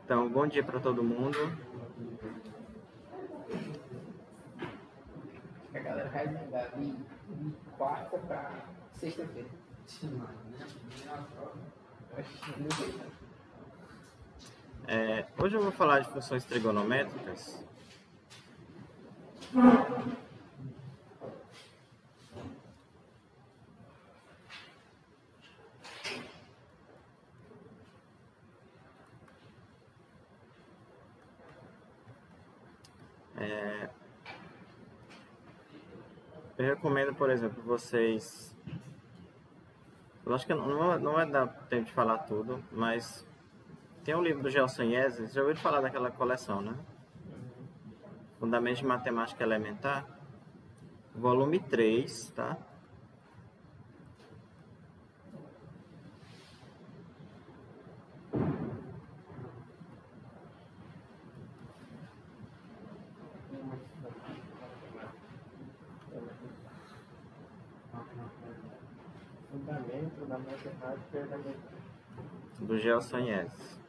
Então, bom dia para todo mundo. A galera vai mudar de quarta para sexta-feira. Hoje eu vou falar de funções trigonométricas. Eu recomendo, por exemplo, vocês... Eu acho que não vai dar tempo de falar tudo, mas tem um livro do Gelson Iese, já ouviram falar daquela coleção, né? Fundamentos de Matemática Elementar, volume 3, tá? Fundamento da matemática elementar. Do Gelson Iese.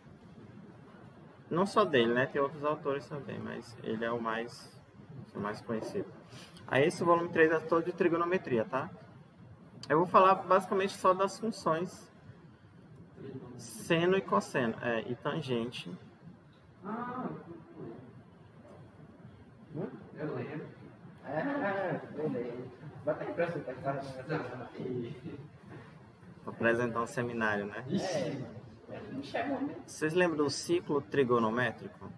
Não só dele, né? Tem outros autores também, mas ele é o mais conhecido. Aí esse volume 3 é todo de trigonometria, tá? Eu vou falar basicamente só das funções seno e cosseno, e tangente. Eu lembro. Beleza. Bota aí pra você, tá? Vou apresentar um seminário, né? Me chamou, né? Vocês lembram do ciclo trigonométrico?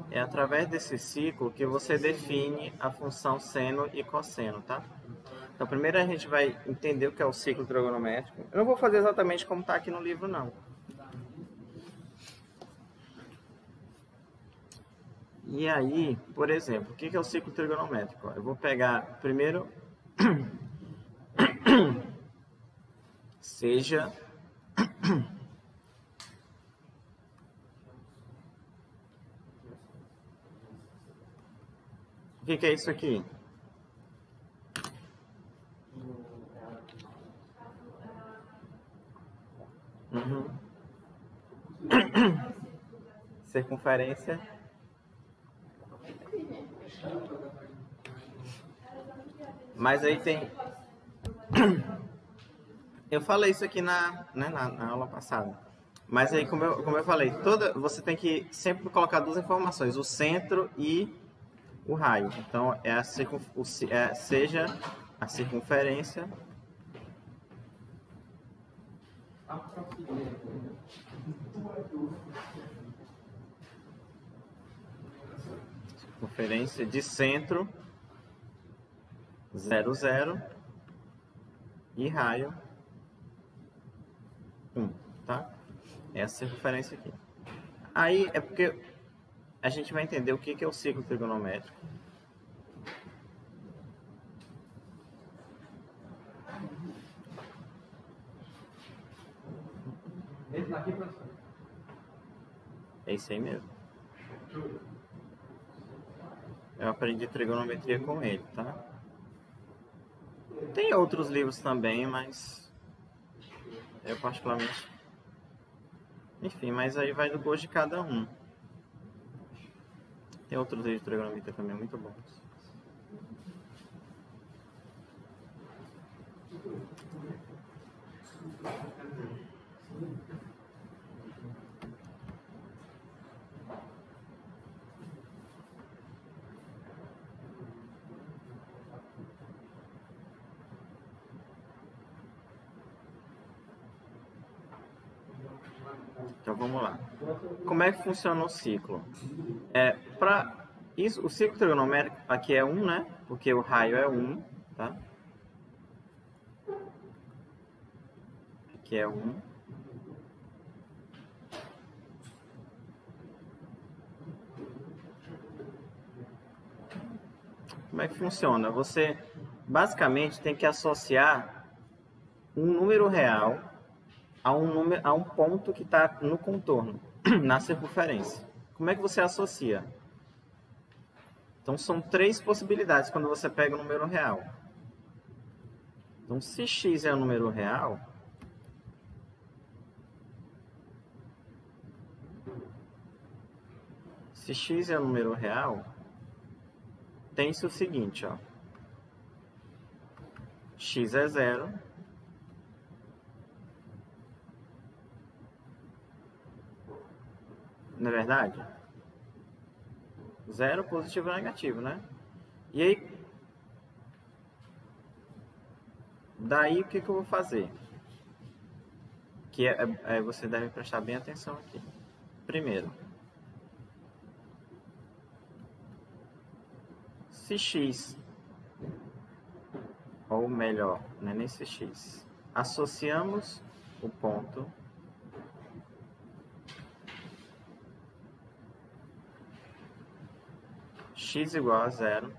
É através desse ciclo que você define a função seno e cosseno, tá? Então, primeiro a gente vai entender o que é o ciclo trigonométrico. Eu não vou fazer exatamente como está aqui no livro, não. E aí, por exemplo, o que é o ciclo trigonométrico? Eu vou pegar primeiro... seja... O que é isso aqui? Circunferência. Mas aí tem... Eu falei isso aqui na aula passada. Mas aí, como eu falei, você tem que sempre colocar duas informações, o centro e o raio. Então, seja a circunferência de centro 0, 0 e raio 1, tá? Essa circunferência aqui. Aí é porque a gente vai entender o que é o ciclo trigonométrico. É isso aí mesmo. Eu aprendi trigonometria com ele, tá? Tem outros livros também, mas eu particularmente... Enfim, mas aí vai do gosto de cada um. Tem outros livros de trigonometria também muito bons. Então vamos lá. Como é que funciona o ciclo? O ciclo trigonométrico aqui é 1, né? Porque o raio é 1, tá? Aqui é 1. Como é que funciona? Você basicamente tem que associar um número real a um ponto que está no contorno, na circunferência. Como é que você associa? Então, são 3 possibilidades quando você pega o número real. Então, se x é um número real, tem-se o seguinte, ó. X é 0. Não é verdade? 0, positivo ou negativo, né? E aí, daí o que eu vou fazer? Que você deve prestar bem atenção aqui. Primeiro, se x, ou melhor, não é nem se x, associamos o ponto x igual a 0,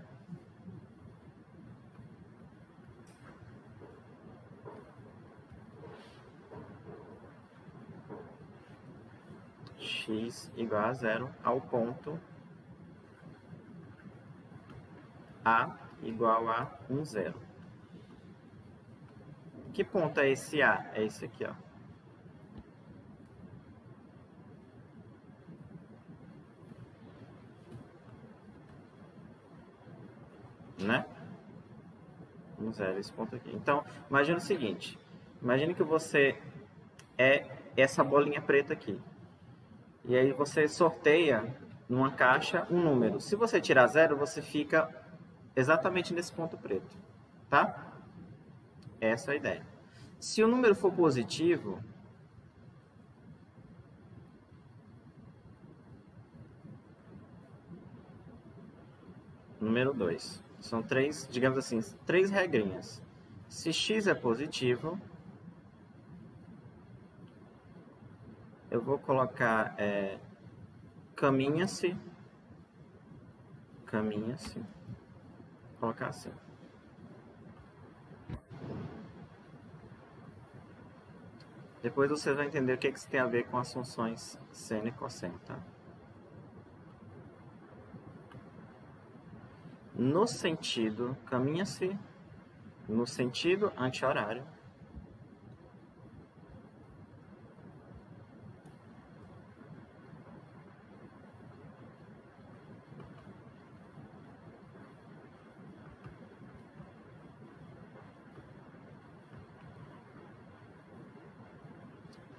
x igual a 0 ao ponto A igual a 1, 0. Que ponto é esse A? É esse aqui, ó. Né? 1, 0, esse ponto aqui. Então, imagina o seguinte. Imagine que você é essa bolinha preta aqui. E aí você sorteia numa caixa um número. Se você tirar 0, você fica exatamente nesse ponto preto. Tá? Essa é a ideia. Se o número for positivo, número 2. São três, digamos assim, três regrinhas. Se x é positivo, eu vou colocar caminha-se, vou colocar assim. Depois você vai entender o que isso tem a ver com as funções seno e cosseno, tá? No sentido, caminha-se no sentido anti-horário.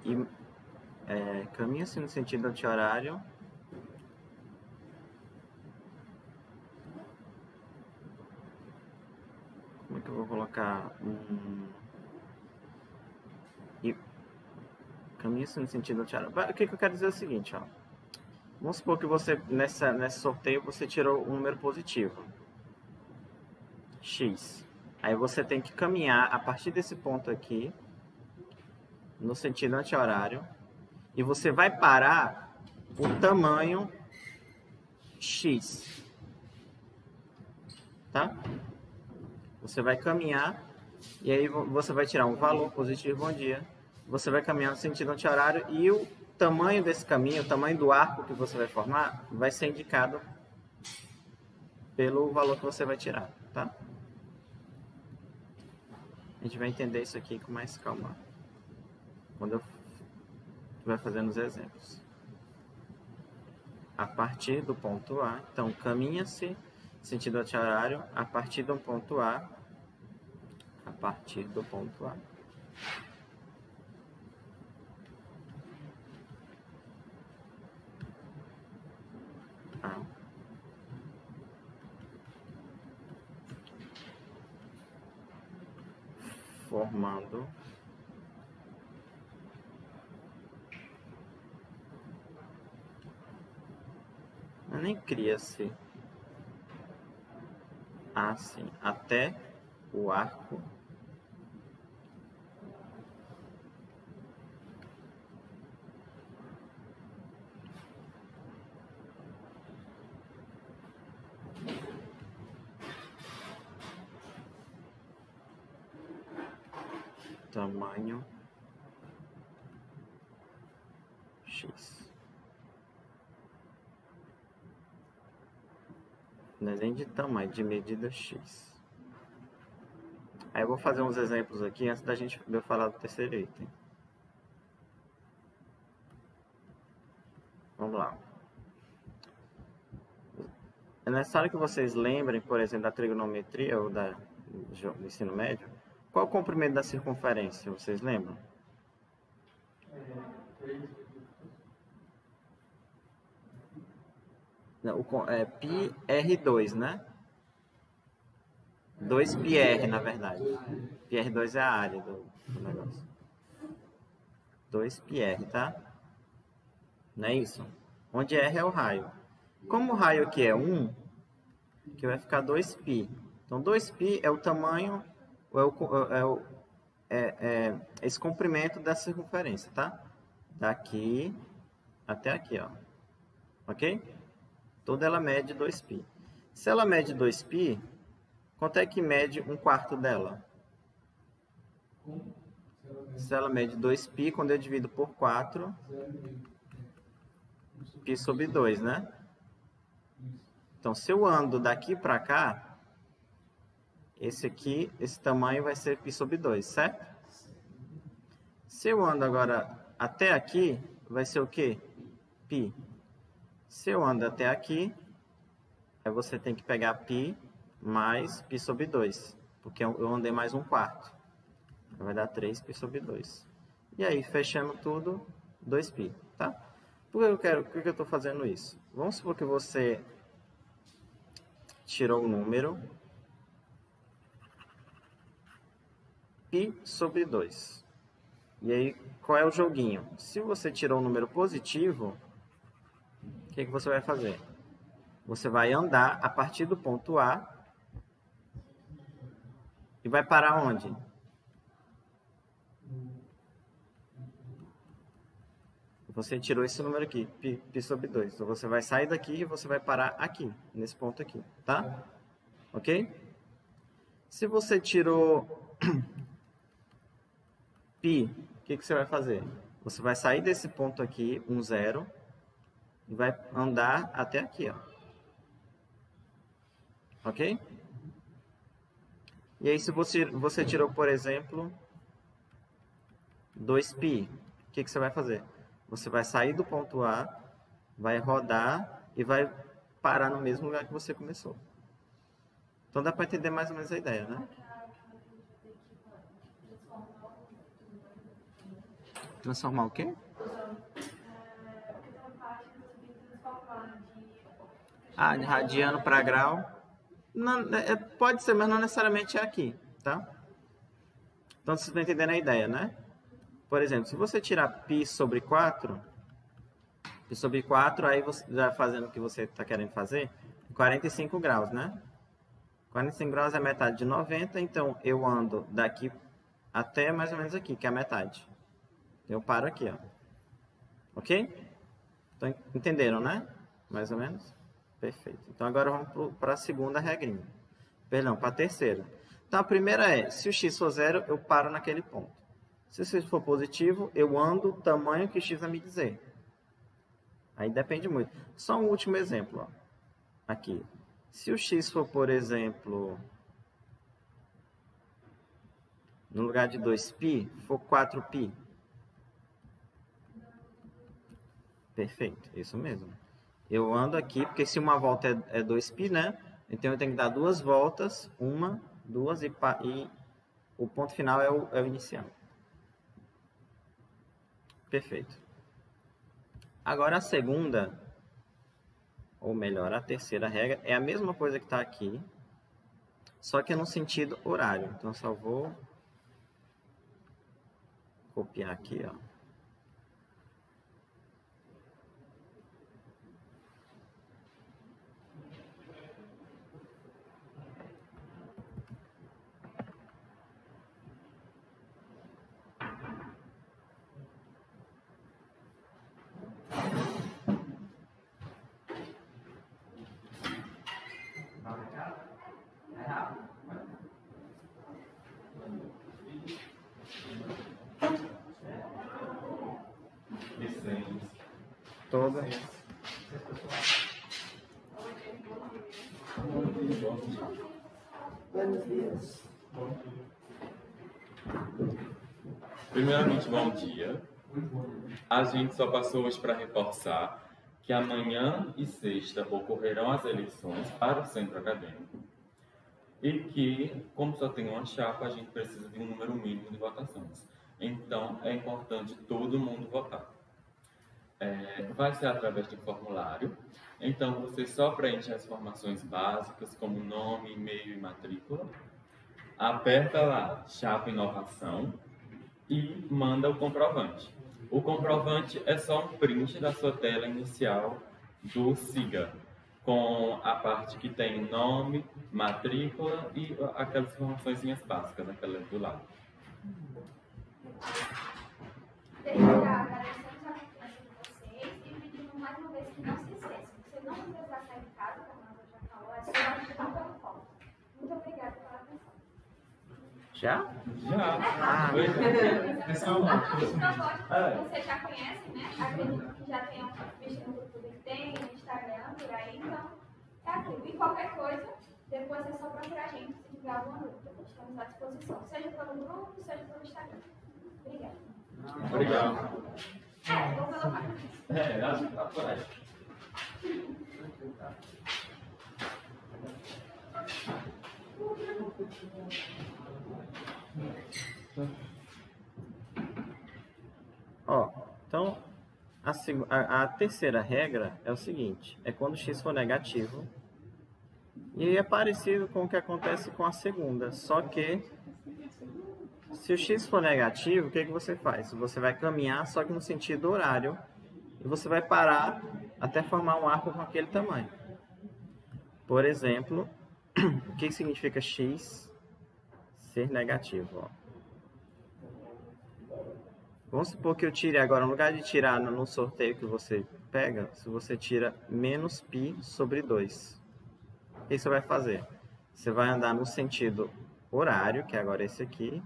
E caminha-se no sentido anti-horário. Como é que eu vou colocar? E caminha-se no sentido anti-horário. O que eu quero dizer é o seguinte, ó. Vamos supor que você, nesse sorteio, você tirou um número positivo. X. Aí você tem que caminhar a partir desse ponto aqui, no sentido anti-horário, e você vai parar o tamanho X. Tá? Você vai caminhar, e aí você vai tirar um valor positivo, bom dia. Você vai caminhar no sentido anti-horário, e o tamanho desse caminho, o tamanho do arco que você vai formar, vai ser indicado pelo valor que você vai tirar, tá? A gente vai entender isso aqui com mais calma quando eu estiver fazendo os exemplos. A partir do ponto A, então caminha-se sentido anti-horário a partir do ponto A, a partir do ponto A. Formando nem cria-se assim até o arco tamanho X. Não é nem de tamanho, de medida X. Aí eu vou fazer uns exemplos aqui antes de eu falar do terceiro item. Vamos lá. É necessário que vocês lembrem, por exemplo, da trigonometria ou do ensino médio. Qual é o comprimento da circunferência? Vocês lembram? Não, π r2, né? 2πr, na verdade. πr2 é a área do negócio. 2πr, tá? Não é isso? Onde r é o raio. Como o raio aqui é 1, que vai ficar 2π. Então, 2π é o tamanho, esse comprimento da circunferência, tá? Daqui até aqui, ó. Ok? Toda ela mede 2π. Se ela mede 2π, quanto é que mede 1/4 dela? Se ela mede 2π, quando eu divido por 4, π sobre 2, né? Então, se eu ando daqui para cá, esse tamanho vai ser π sobre 2, certo? Se eu ando agora até aqui, vai ser o quê? π. Se eu ando até aqui, aí você tem que pegar π mais π sobre 2, porque eu andei mais 1/4. Vai dar 3π sobre 2. E aí, fechando tudo, 2π, tá? Por que eu estou fazendo isso? Vamos supor que você tirou o número π sobre 2. E aí, qual é o joguinho? Se você tirou um número positivo, o que você vai fazer? Você vai andar a partir do ponto A e vai parar onde? Você tirou esse número aqui, π sobre 2. Então, você vai sair daqui e você vai parar aqui, nesse ponto aqui, tá? Ok? Se você tirou π, o que você vai fazer? Você vai sair desse ponto aqui, 0, e vai andar até aqui, ó. Ok? E aí, se você tirou, por exemplo, 2π, o que você vai fazer? Você vai sair do ponto A, vai rodar e vai parar no mesmo lugar que você começou. Então dá para entender mais ou menos a ideia, né? Transformar o quê? Ah, de radiano para grau. Não, pode ser, mas não necessariamente é aqui, tá? Então vocês estão entendendo a ideia, né? Por exemplo, se você tirar π sobre 4, aí você já fazendo o que você está querendo fazer, 45 graus, né? 45 graus é metade de 90, então eu ando daqui até mais ou menos aqui, que é a metade. Eu paro aqui, ó. Ok? Então, entenderam, né? Mais ou menos? Perfeito. Então, agora vamos para a segunda regrinha. Perdão, para a terceira. Então, a primeira é, se o x for 0, eu paro naquele ponto. Se o x for positivo, eu ando o tamanho que o x vai me dizer. Aí depende muito. Só um último exemplo, ó. Aqui. Se o x for, por exemplo, no lugar de 2π, for 4π. Perfeito, isso mesmo. Eu ando aqui, porque se uma volta é 2π, né? Então eu tenho que dar 2 voltas, 1, 2 e o ponto final é o inicial. Perfeito. Agora a segunda, ou melhor, a terceira regra, é a mesma coisa que está aqui, só que é no sentido horário. Então, só vou copiar aqui, ó. Toda. Buenos dias. Primeiramente, bom dia. A gente só passou hoje para reforçar que amanhã e sexta ocorrerão as eleições para o centro acadêmico e que, como só tem uma chapa, a gente precisa de um número mínimo de votações. Então, é importante todo mundo votar. Vai ser através de um formulário. Então, você só preenche as informações básicas, como nome, e-mail e matrícula. Aperta lá, chapa inovação, e manda o comprovante. O comprovante é só um print da sua tela inicial do SIGA, com a parte que tem nome, matrícula e aquelas informações básicas, aquela do lado. Desde já agradecemos a confiança de vocês e pedimos mais uma vez que não se esqueçam. Vocês não vão precisar sair de casa, como a Ana já falou, é só ajudar pela foto. Muito obrigada pela atenção. Já? Já. Vocês já conhecem, né? Acredito que já tenham visto no grupo do tem, no Instagram, por aí, então é aquilo. E qualquer coisa, depois é só procurar a gente se tiver alguma dúvida. Estamos à disposição, seja pelo grupo, seja pelo Instagram. Obrigada. Obrigado. Vou pela parte. Acho que tá por aí. Ó, então a terceira regra é o seguinte: é quando o x for negativo. E é parecido com o que acontece com a segunda, só que se o x for negativo, o que você faz? Você vai caminhar, só que no sentido horário, e você vai parar até formar um arco com aquele tamanho. Por exemplo, o que significa x ser negativo? Ó. Vamos supor que eu tire agora, no lugar de tirar no sorteio que você pega, se você tira menos π sobre 2. O que você vai fazer? Você vai andar no sentido horário, que agora é esse aqui,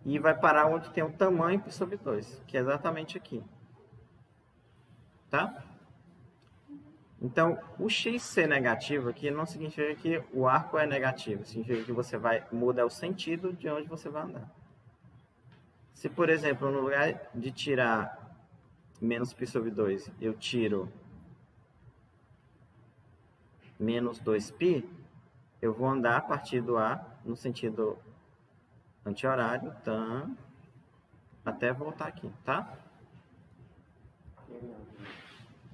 e vai parar onde tem o tamanho π sobre 2, que é exatamente aqui. Tá? Então, o x ser negativo aqui não significa que o arco é negativo, significa que você vai mudar o sentido de onde você vai andar. Se, por exemplo, no lugar de tirar menos π sobre 2, eu tiro menos 2π, eu vou andar a partir do A no sentido anti-horário, até voltar aqui, tá?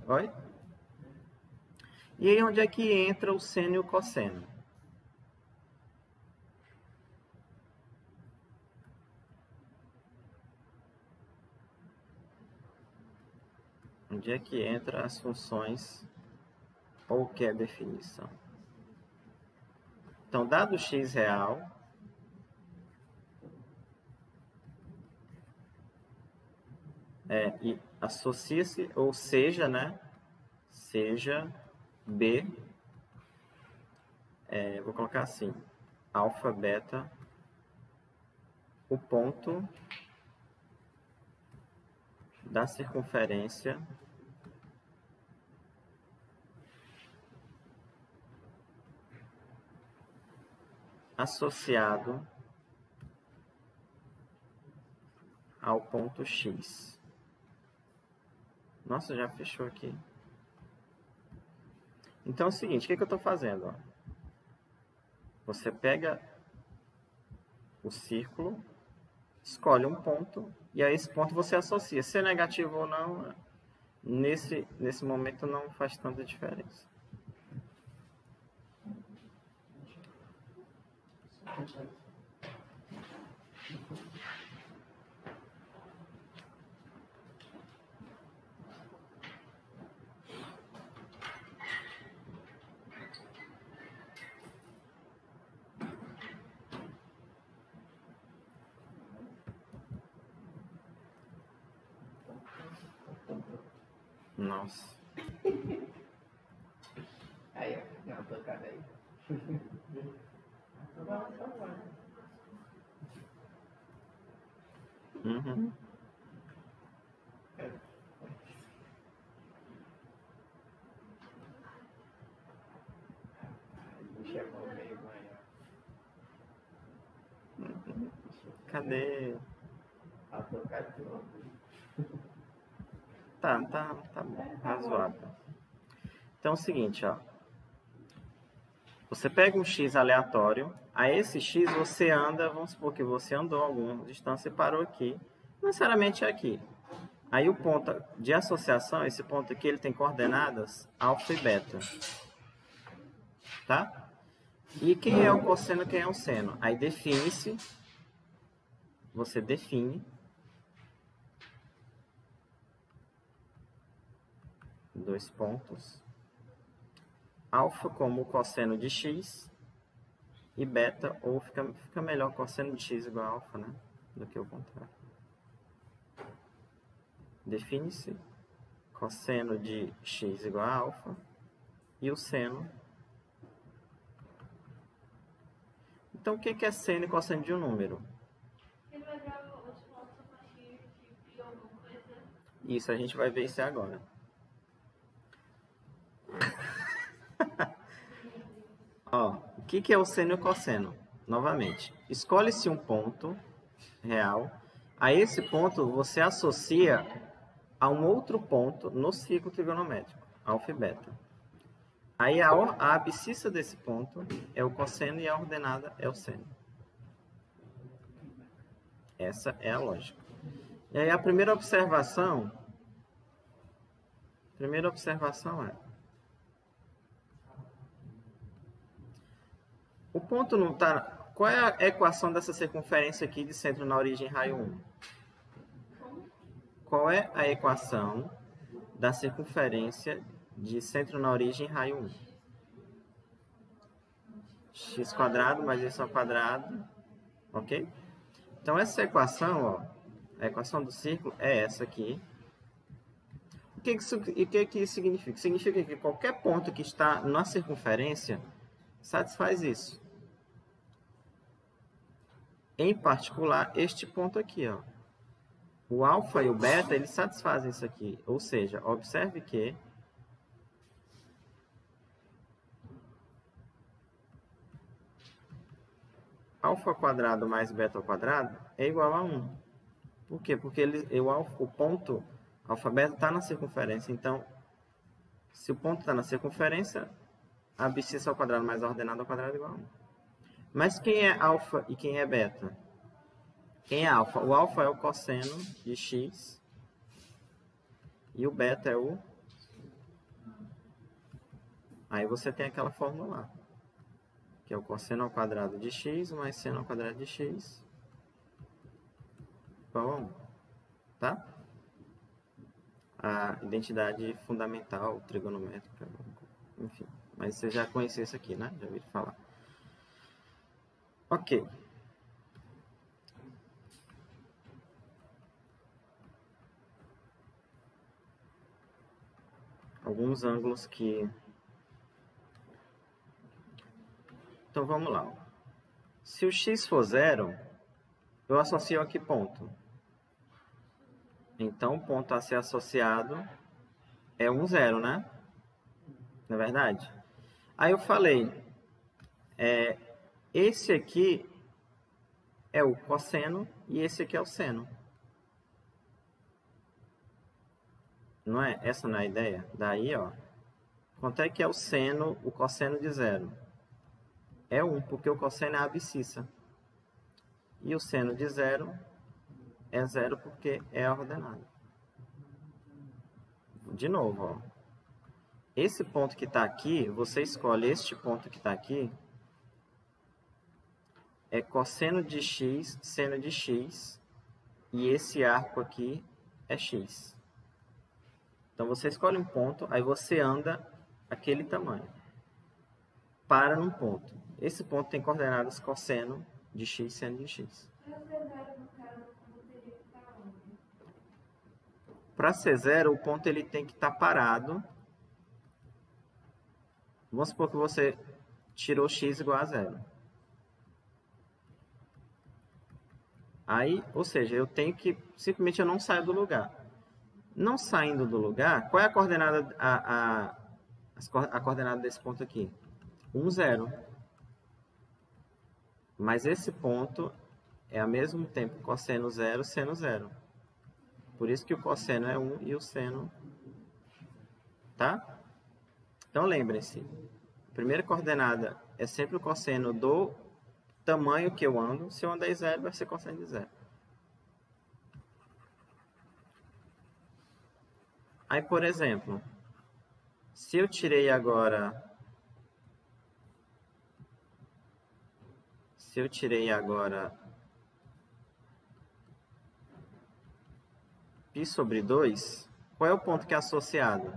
Oi? E aí, onde é que entra o seno e o cosseno? Onde é que entra as funções qualquer definição? Então, dado x real, e associa-se, ou seja, né? Seja B, vou colocar assim, alfa, beta, o ponto da circunferência associado ao ponto X. Nossa, já fechou aqui. Então é o seguinte, o que eu estou fazendo? Ó? Você pega o círculo, escolhe um ponto, e a esse ponto você associa. Se é negativo ou não, nesse momento não faz tanta diferença. Nossa. Aí, ó, deu uma tocada aí. Uhum. Deixa eu meio maior. Cadê? Tá bom, razoável. Então é o seguinte, ó. Você pega um X aleatório, a esse X você anda, vamos supor que você andou alguma distância e parou aqui, não necessariamente é aqui. Aí o ponto de associação, esse ponto aqui, ele tem coordenadas alfa e beta. Tá? E quem é o cosseno, quem é o seno? Aí define-se, você define dois pontos, alfa como o cosseno de x e beta, ou fica melhor cosseno de x igual a alfa, né? Do que o contrário. Define-se cosseno de x igual a alfa e o seno. Então, o que é seno e cosseno de um número? Isso, a gente vai ver isso agora. Ó, o que é o seno e o cosseno? Novamente, escolhe-se um ponto real. A esse ponto, você associa a um outro ponto no ciclo trigonométrico, alfa e beta. Aí a abscissa desse ponto é o cosseno e a ordenada é o seno. Essa é a lógica. E aí a primeira observação é: o ponto não está... Qual é a equação dessa circunferência aqui de centro na origem raio 1? Qual é a equação da circunferência de centro na origem raio 1? X² mais y ao quadrado, ok? Então, essa equação, ó, a equação do círculo é essa aqui. O que isso significa? Significa que qualquer ponto que está na circunferência satisfaz isso. Em particular, este ponto aqui, ó. O alfa e o beta, eles satisfazem isso aqui. Ou seja, observe que α² mais β² é igual a 1. Por quê? Porque o ponto alfa-beta está na circunferência. Então, se o ponto está na circunferência, a abscissa ao quadrado mais a ordenada ao quadrado é igual a 1. Mas quem é alfa e quem é beta? Quem é alfa? O alfa é o cosseno de x e o beta é o... Aí você tem aquela fórmula lá, que é o cosseno ao quadrado de x mais seno ao quadrado de x igual a 1. Tá? A identidade fundamental trigonométrica, enfim. Mas você já conhecia isso aqui, né? Já ouviu falar. Ok. Alguns ângulos que... Então, vamos lá. Se o x for 0, eu associo a que ponto? Então, o ponto a ser associado é 1, 0, né? Não é verdade? Aí eu falei, esse aqui é o cosseno e esse aqui é o seno. Não é? Essa não é a ideia? Daí, ó, quanto é que é o seno, o cosseno de 0? É 1, porque o cosseno é a abscissa. E o seno de 0 é 0 porque é a ordenada. De novo, ó. Esse ponto que está aqui, você escolhe este ponto que está aqui, é cosseno de x, seno de x, e esse arco aqui é x. Então, você escolhe um ponto, aí você anda aquele tamanho. Para num ponto. Esse ponto tem coordenadas cosseno de x, seno de x. Para ser 0, o ponto ele tem que estar parado. Vamos supor que você tirou x igual a 0. Aí, ou seja, eu tenho que... Simplesmente eu não saio do lugar. Não saindo do lugar, qual é a coordenada, a coordenada desse ponto aqui? 1, 0. Mas esse ponto é ao mesmo tempo cosseno zero, seno zero. Por isso que o cosseno é 1 e o seno, tá? Então lembrem-se, a primeira coordenada é sempre o cosseno do tamanho que eu ando. Se eu andar em zero, vai ser cosseno de zero. Aí, por exemplo, se eu tirei agora π sobre 2, qual é o ponto que é associado?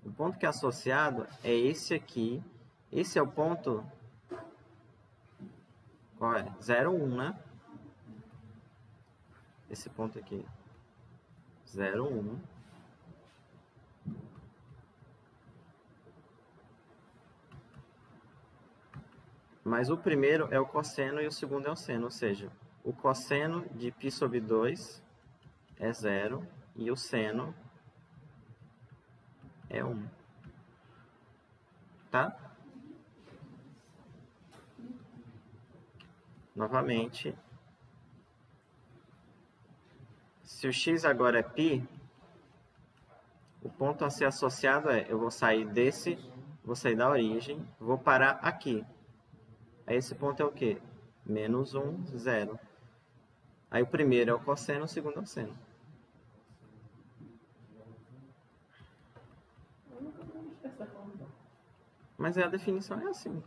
O ponto que é associado é esse aqui. Esse é o ponto... Qual é? 0, 1, né? Esse ponto aqui. 0, 1. Mas o primeiro é o cosseno e o segundo é o seno. Ou seja, o cosseno de π sobre 2 é 0 e o seno é 1. Tá? Novamente, se o x agora é π, o ponto a ser associado é, eu vou sair da origem, vou parar aqui. Aí esse ponto é o quê? Menos 1, 0. Aí o primeiro é o cosseno, o segundo é o seno. Mas a definição é assim.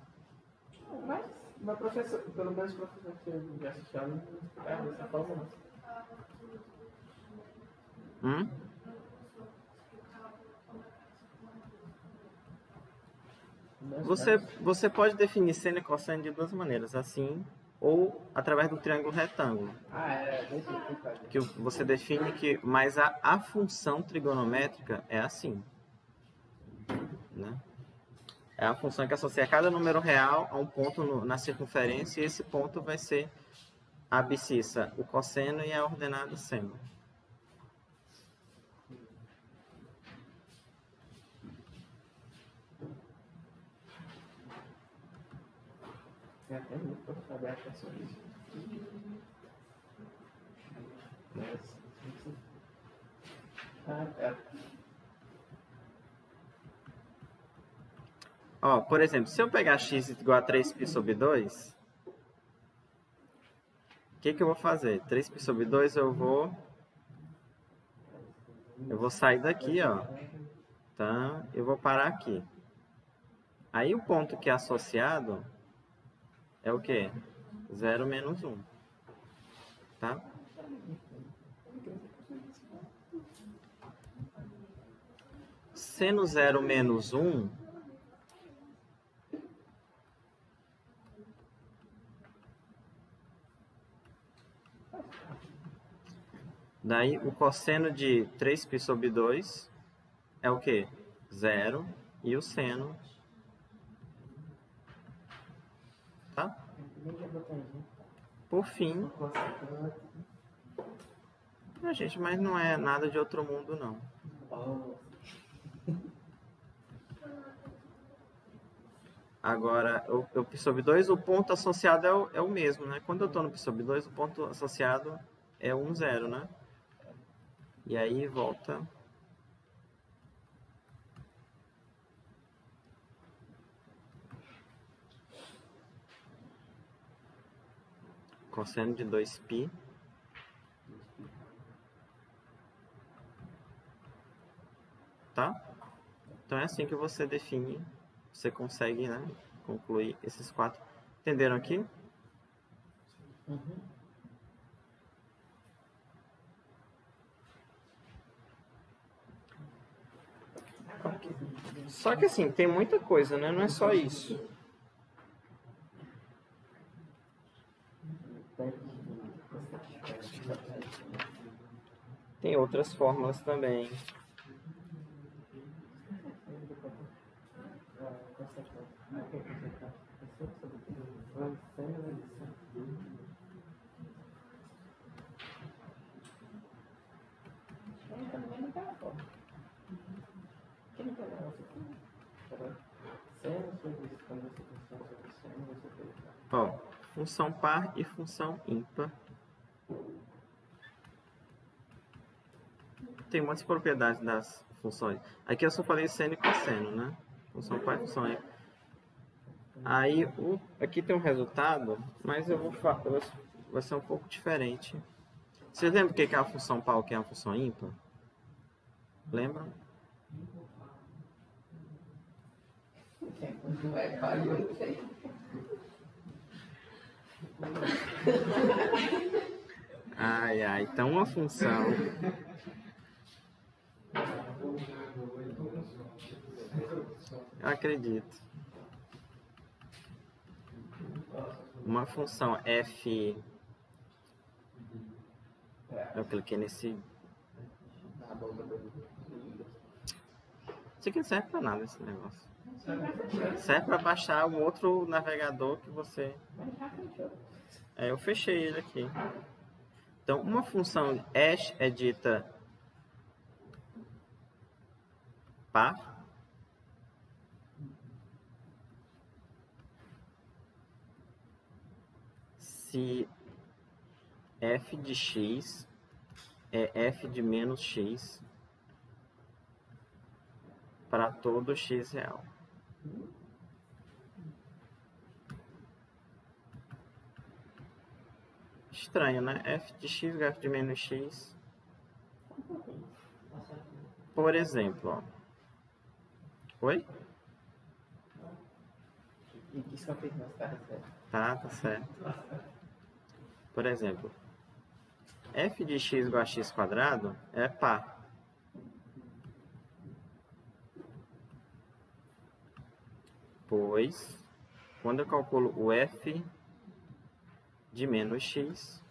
Mas professor, pelo menos o professor que eu já assisti, não explicava dessa forma. Você pode definir seno e cosseno de duas maneiras, assim, ou através do triângulo retângulo. Que você define que, mas a função trigonométrica é assim, né? É a função que associa cada número real a um ponto na circunferência, e esse ponto vai ser a abscissa, o cosseno, e a ordenada seno. É até muito para saber a sobre isso. Ó, por exemplo, se eu pegar x igual a 3π sobre 2, o que eu vou fazer? 3π sobre 2 eu vou sair daqui, ó. Tá? Eu vou parar aqui. Aí o ponto que é associado é o quê? 0 menos 1. Tá? Seno 0 menos 1... Daí, o cosseno de 3π sobre 2 é o quê? 0. E o seno... Tá? Por fim... gente, mas não é nada de outro mundo, não. Agora, o π sobre 2, o ponto associado é o mesmo, né? Quando eu estou no π sobre 2, o ponto associado é 1, 0, né? E aí volta... Cosseno de 2π. Tá? Então é assim que você define, você consegue, né, concluir esses 4. Entenderam aqui? Só que assim, tem muita coisa, né? Não é só isso. Tem outras fórmulas também. Ó, função par e função ímpar. Tem muitas propriedades das funções. Aqui eu só falei seno e cosseno, né? Função par e função ímpar. Aí, aqui tem um resultado, mas eu vou vai ser um pouco diferente. Vocês lembram o que é a função par e o que é a função ímpar? Lembram? Não é par, eu não sei. Ai, então uma função eu acredito. Uma função f. Eu cliquei nesse. Isso aqui não serve pra nada, esse negócio. Serve pra baixar um outro navegador que você. Eu fechei ele aqui. Então, uma função hash é dita par se f de x é f de menos x para todo x real. Estranho, né? F de x, f de menos x. Por exemplo, ó. Oi? E que só fez mais tarde, certo? Tá certo. Por exemplo, f de x igual a x quadrado é par. Pois, quando eu calculo o f de menos x,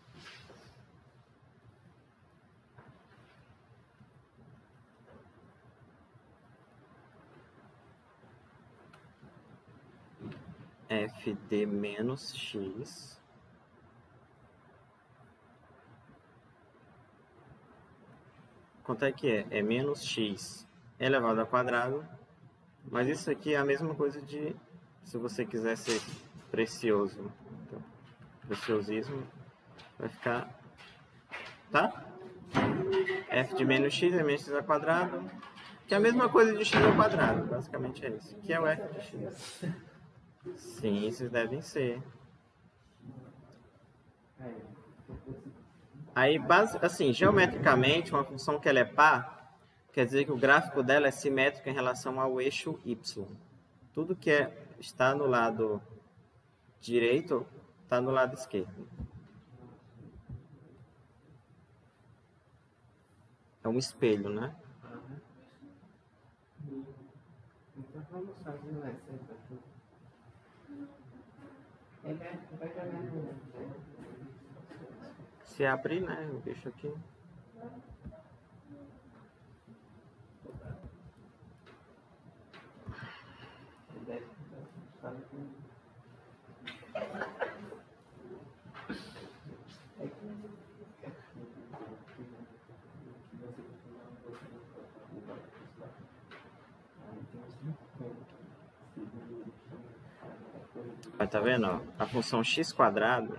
f de menos x quanto é que é? É menos x elevado ao quadrado, mas isso aqui é a mesma coisa de, se você quiser ser precioso, então, preciosismo, vai ficar, tá? F de menos x é menos x ao quadrado, que é a mesma coisa de x ao quadrado, basicamente é isso, que é o f de x. Sim, esses devem ser. Aí, assim, geometricamente, uma função que ela é par, quer dizer que o gráfico dela é simétrico em relação ao eixo y. Tudo que está no lado direito está no lado esquerdo. É um espelho, né? Então vamos fazer um exemplo aqui. Vai jogar no. Se abrir, né? O bicho aqui. Tá vendo? Ó? A função x quadrado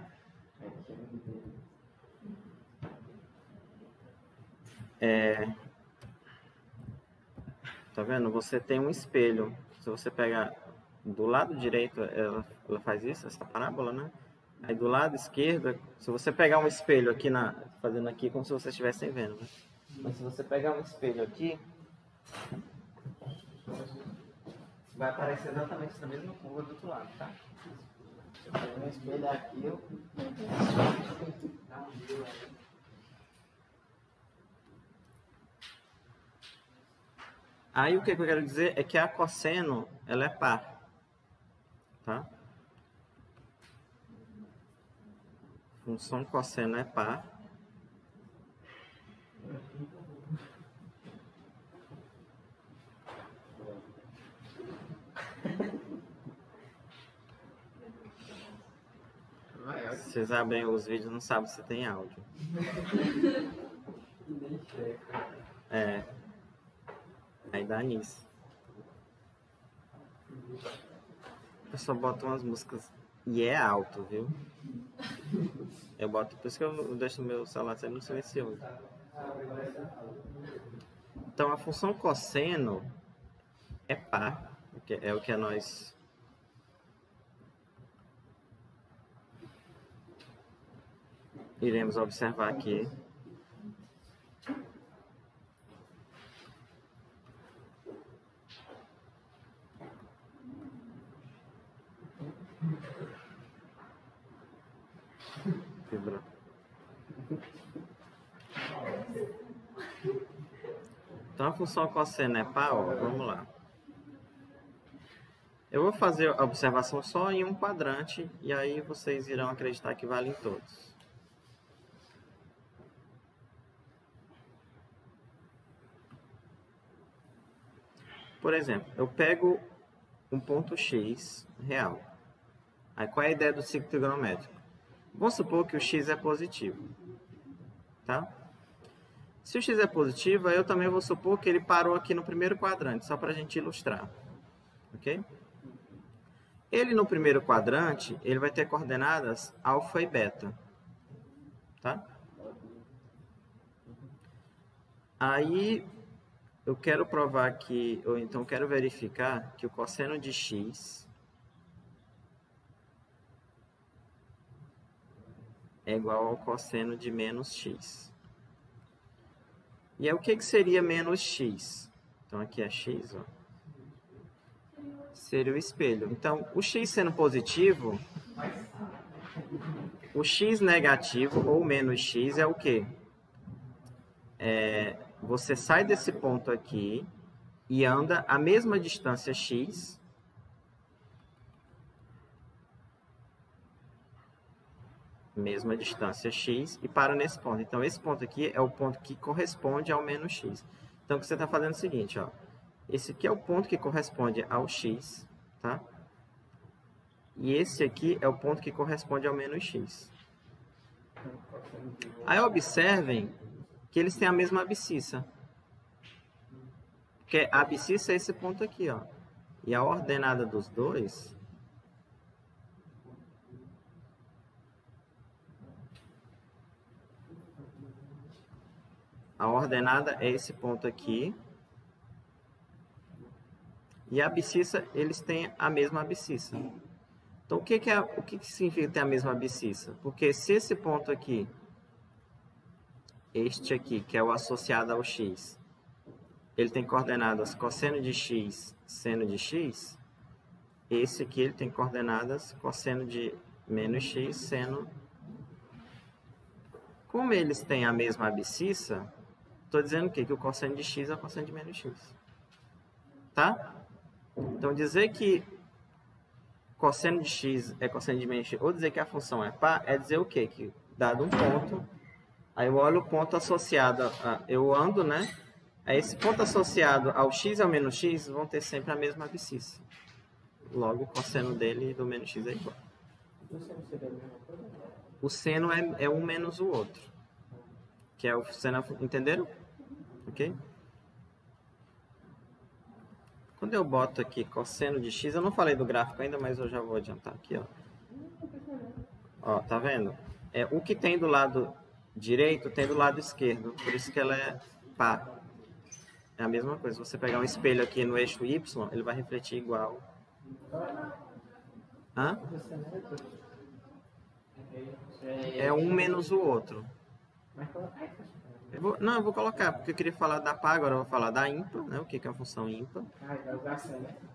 tá vendo? Você tem um espelho. Se você pegar do lado direito, ela faz isso, essa parábola, né? Aí do lado esquerdo, se você pegar um espelho aqui fazendo aqui como se vocês estivessem vendo, né? Mas se você pegar um espelho aqui, vai aparecer exatamente essa mesma curva do outro lado, tá? Se eu pegar um espelho aqui, eu dá um view aí. Aí o que eu quero dizer é que a cosseno, ela é par, tá? Função cosseno é par. Vocês abrem os vídeos e não sabem se tem áudio. Aí dá nisso. Eu só boto umas músicas E é alto, viu? Eu boto, por isso que eu deixo o meu celular sempre no silencioso. Então, a função cosseno é par, que é o que nós iremos observar aqui. Então, a função cosseno é par, ó, vamos lá. Eu vou fazer a observação só em um quadrante, e aí vocês irão acreditar que vale em todos. Por exemplo, eu pego um ponto X real. Aí, qual é a ideia do ciclo trigonométrico? Vamos supor que o X é positivo. Tá? Se o X é positivo, eu também vou supor que ele parou aqui no primeiro quadrante, só para a gente ilustrar. Ok? Ele no primeiro quadrante, ele vai ter coordenadas alfa e beta. Tá? Aí, eu quero provar que, ou então quero verificar que o cosseno de x é igual ao cosseno de menos x. E aí, o que seria menos x? Então, aqui é x, ó. Seria o espelho. Então, o x sendo positivo, o x negativo, ou menos x, é o quê? Você sai desse ponto aqui e anda a mesma distância x, e para nesse ponto. Então, esse ponto aqui é o ponto que corresponde ao menos x. Então, o que você está fazendo é o seguinte, ó. Esse aqui é o ponto que corresponde ao x, tá? E esse aqui é o ponto que corresponde ao menos x. Aí, observem que eles têm a mesma abscissa. Porque a abscissa é esse ponto aqui, ó. E a ordenada dos dois é esse ponto aqui. E a abscissa, eles têm a mesma abscissa. Então, o que significa ter a mesma abscissa? Porque se esse ponto aqui, este aqui, que é o associado ao x, ele tem coordenadas cosseno de x, seno de x, esse aqui ele tem coordenadas cosseno de menos x, seno. Como eles têm a mesma abscissa, estou dizendo o quê? Que o cosseno de x é o cosseno de menos x. Tá? Então, dizer que cosseno de x é cosseno de menos x, ou dizer que a função é par, é dizer o quê? Que dado um ponto, aí eu olho o ponto associado, eu ando, né? Aí esse ponto associado ao x e ao menos x vão ter sempre a mesma abscissa. Logo, o cosseno dele do menos x é igual. O seno é um menos o outro. Que é o seno, entenderam? Ok? Quando eu boto aqui cosseno de x, eu não falei do gráfico ainda, mas eu já vou adiantar aqui, ó. Ó, tá vendo? O que tem do lado direito tem do lado esquerdo, por isso que ela é par. É a mesma coisa, se você pegar um espelho aqui no eixo y, ele vai refletir igual. Hã? É um menos o outro. Eu vou colocar, porque eu queria falar da par, agora eu vou falar da ímpar, né? O que é a função ímpar?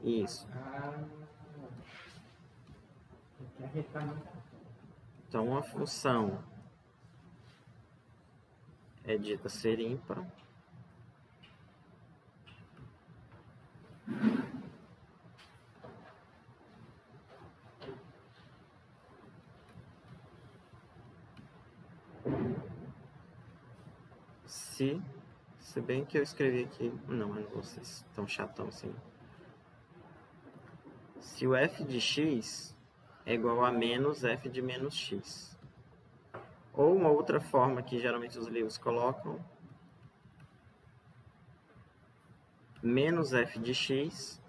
Isso. Então, uma função é dita ser ímpar se bem que eu escrevi aqui, não vocês estão chatão assim. Se o f de x é igual a menos f de menos x. Ou uma outra forma que geralmente os livros colocam, menos f de x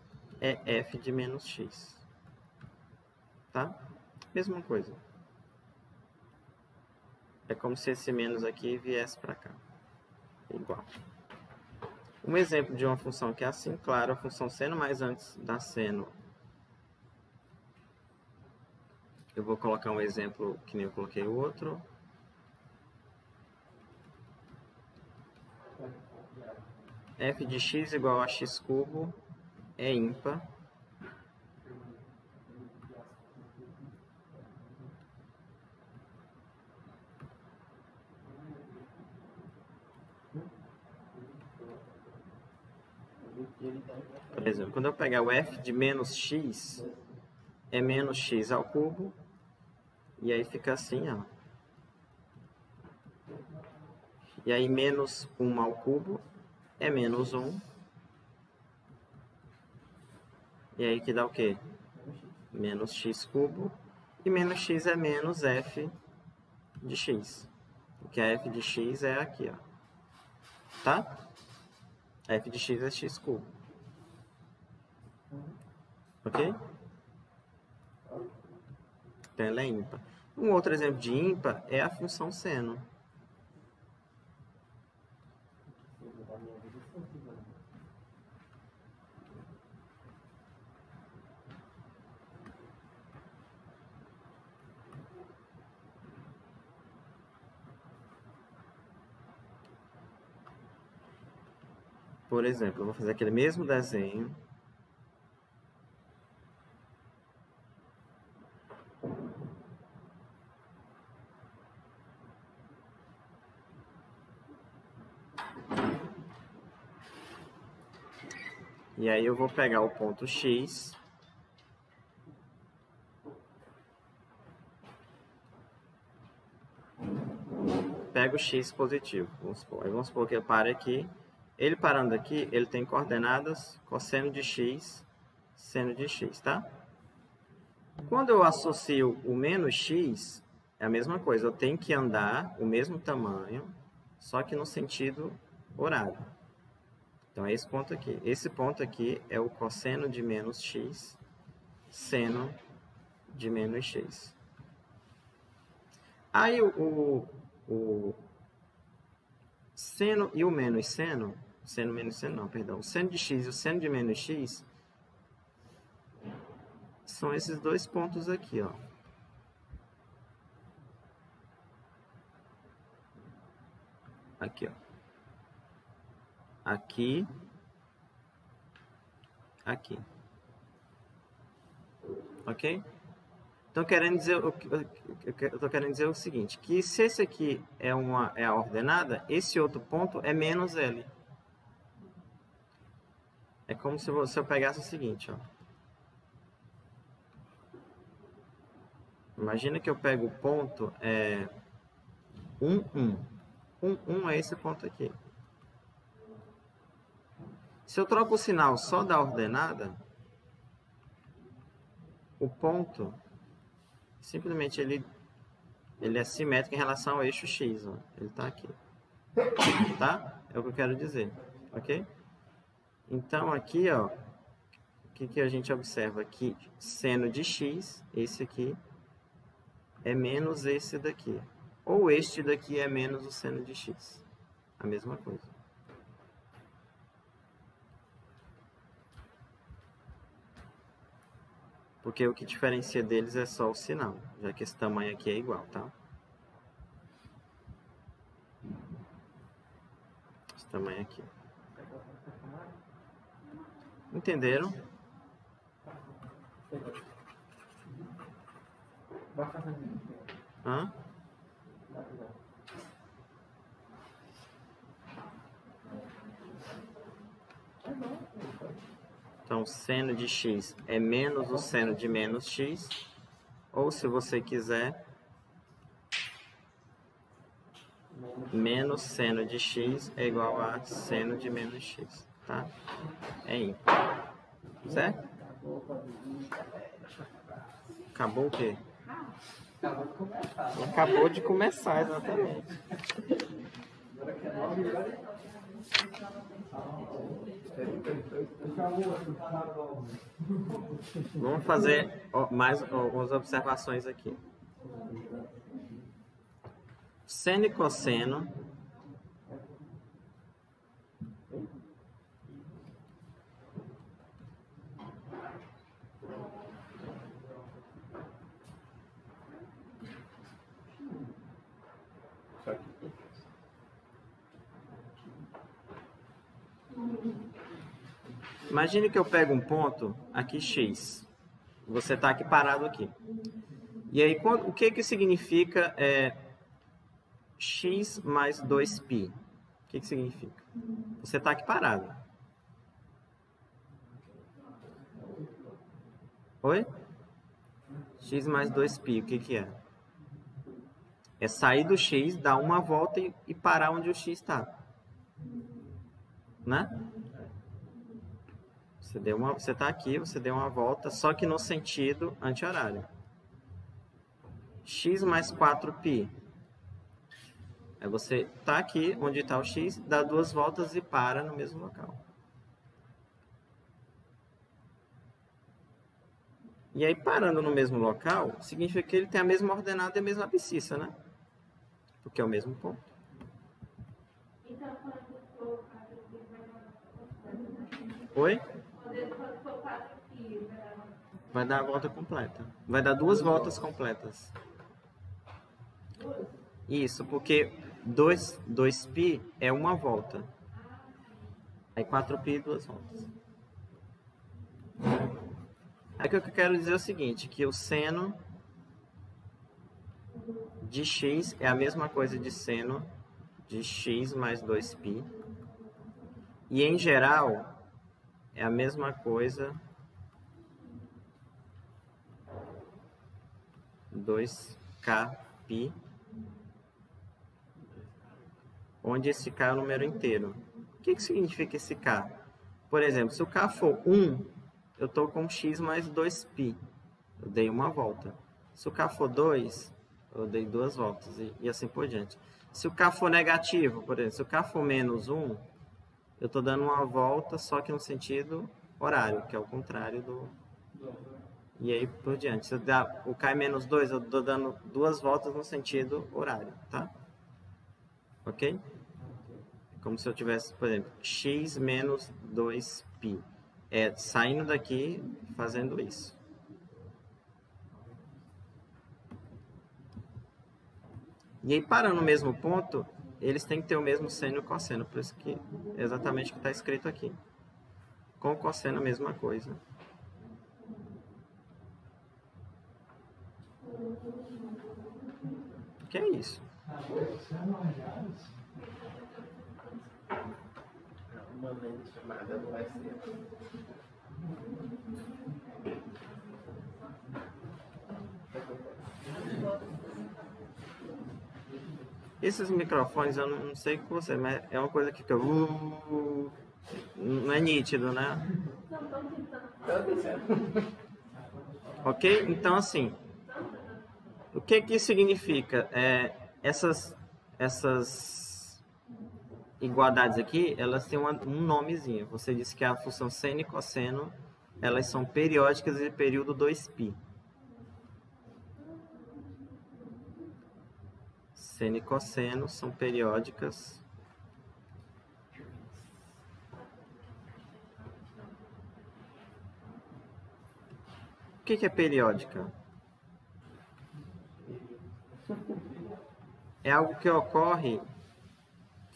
é f de menos x. Tá? Mesma coisa. É como se esse menos aqui viesse para cá. Igual. Um exemplo de uma função que é assim, claro, a função seno mais antes da seno. Eu vou colocar um exemplo que nem eu coloquei o outro. F de x igual a x cubo é ímpar. Por exemplo, quando eu pegar o f de menos x, é menos x ao cubo, e aí fica assim, ó. E aí menos 1 ao cubo é menos 1. E aí que dá o quê? Menos x cubo, e menos x é menos f de x. Porque a f de x é aqui, ó. Tá? F de x é x cubo. Ok? Então ela é ímpar. Um outro exemplo de ímpar é a função seno. Por exemplo, eu vou fazer aquele mesmo desenho. E aí eu vou pegar o ponto X. Pego o X positivo. Vamos supor que ele pare aqui. Ele parando aqui, ele tem coordenadas cosseno de x, seno de x, tá? Quando eu associo o menos x, é a mesma coisa. Eu tenho que andar o mesmo tamanho, só que no sentido horário. Então, é esse ponto aqui. Esse ponto aqui é o cosseno de menos x, seno de menos x. Aí, o seno e o menos seno, menos seno não, perdão, o seno de x e o seno de menos x são esses dois pontos aqui, ó. Aqui, ó. Aqui. Aqui. Ok? Então, eu tô querendo dizer o seguinte, que se esse aqui é a ordenada, esse outro ponto é menos L. É como se eu pegasse o seguinte, ó. Imagina que eu pego o ponto 1, 1. 1 é esse ponto aqui. Se eu troco o sinal só da ordenada, o ponto... simplesmente ele é simétrico em relação ao eixo X, ó. Ele está aqui. Tá? É o que eu quero dizer. Ok? Então, aqui, ó, o que a gente observa aqui? Seno de X, esse aqui, é menos esse daqui. Ou este daqui é menos o seno de X. A mesma coisa. Porque o que diferencia deles é só o sinal, já que esse tamanho aqui é igual, tá? Esse tamanho aqui. Entenderam? Hã? Então, seno de x é menos o seno de menos x. Ou, se você quiser, menos seno de x é igual a seno de menos x. Tá? É ímpar. Certo? Acabou o quê? Acabou de começar, exatamente. Vamos fazer mais algumas observações aqui. Seno e cosseno Imagine que eu pego um ponto aqui X. Você está aqui parado aqui. E aí, o que significa X mais 2π? O que significa? Você está aqui parado. Oi? X mais 2π, o que é? É sair do X, dar uma volta e parar onde o X está. Né? Você está aqui, você deu uma volta, só que no sentido anti-horário. X mais 4π. Aí você está aqui, onde está o X, dá duas voltas e para no mesmo local. E aí, parando no mesmo local, significa que ele tem a mesma ordenada e a mesma abscissa, né? Porque é o mesmo ponto. Então, quando for 4π, Oi? quando for 4π, Vai dar a volta completa. Vai dar duas voltas completas. Isso, porque 2π é uma volta. Aí 4π, duas voltas. Aí o que eu quero dizer é o seguinte, que o seno de x é a mesma coisa de seno de x mais 2π. E em geral, é a mesma coisa 2kπ, onde esse k é o número inteiro. O que significa esse k? Por exemplo, se o k for 1, eu estou com x mais 2π. Eu dei uma volta. Se o k for 2, eu dei duas voltas. E assim por diante. Se o k for negativo, por exemplo, se o k for menos 1, eu estou dando uma volta, só que no sentido horário, que é o contrário do... E aí por diante. Se eu dar o k é menos 2, eu estou dando duas voltas no sentido horário, tá? Ok? Como se eu tivesse, por exemplo, x menos 2π. É saindo daqui, fazendo isso. E aí, parando no mesmo ponto, eles têm que ter o mesmo seno e cosseno. Por isso que é exatamente o que está escrito aqui. Com o cosseno, a mesma coisa. Que é isso? Uma lente chamada não vai ser. Esses microfones, eu não sei com você, mas é uma coisa que fica... não é nítido, né? Ok? Então, assim... O que significa? Essas igualdades aqui, elas têm um nomezinho. Você disse que a função seno e cosseno, elas são periódicas de período 2π. Seno e cosseno são periódicas O que é periódica? É algo que ocorre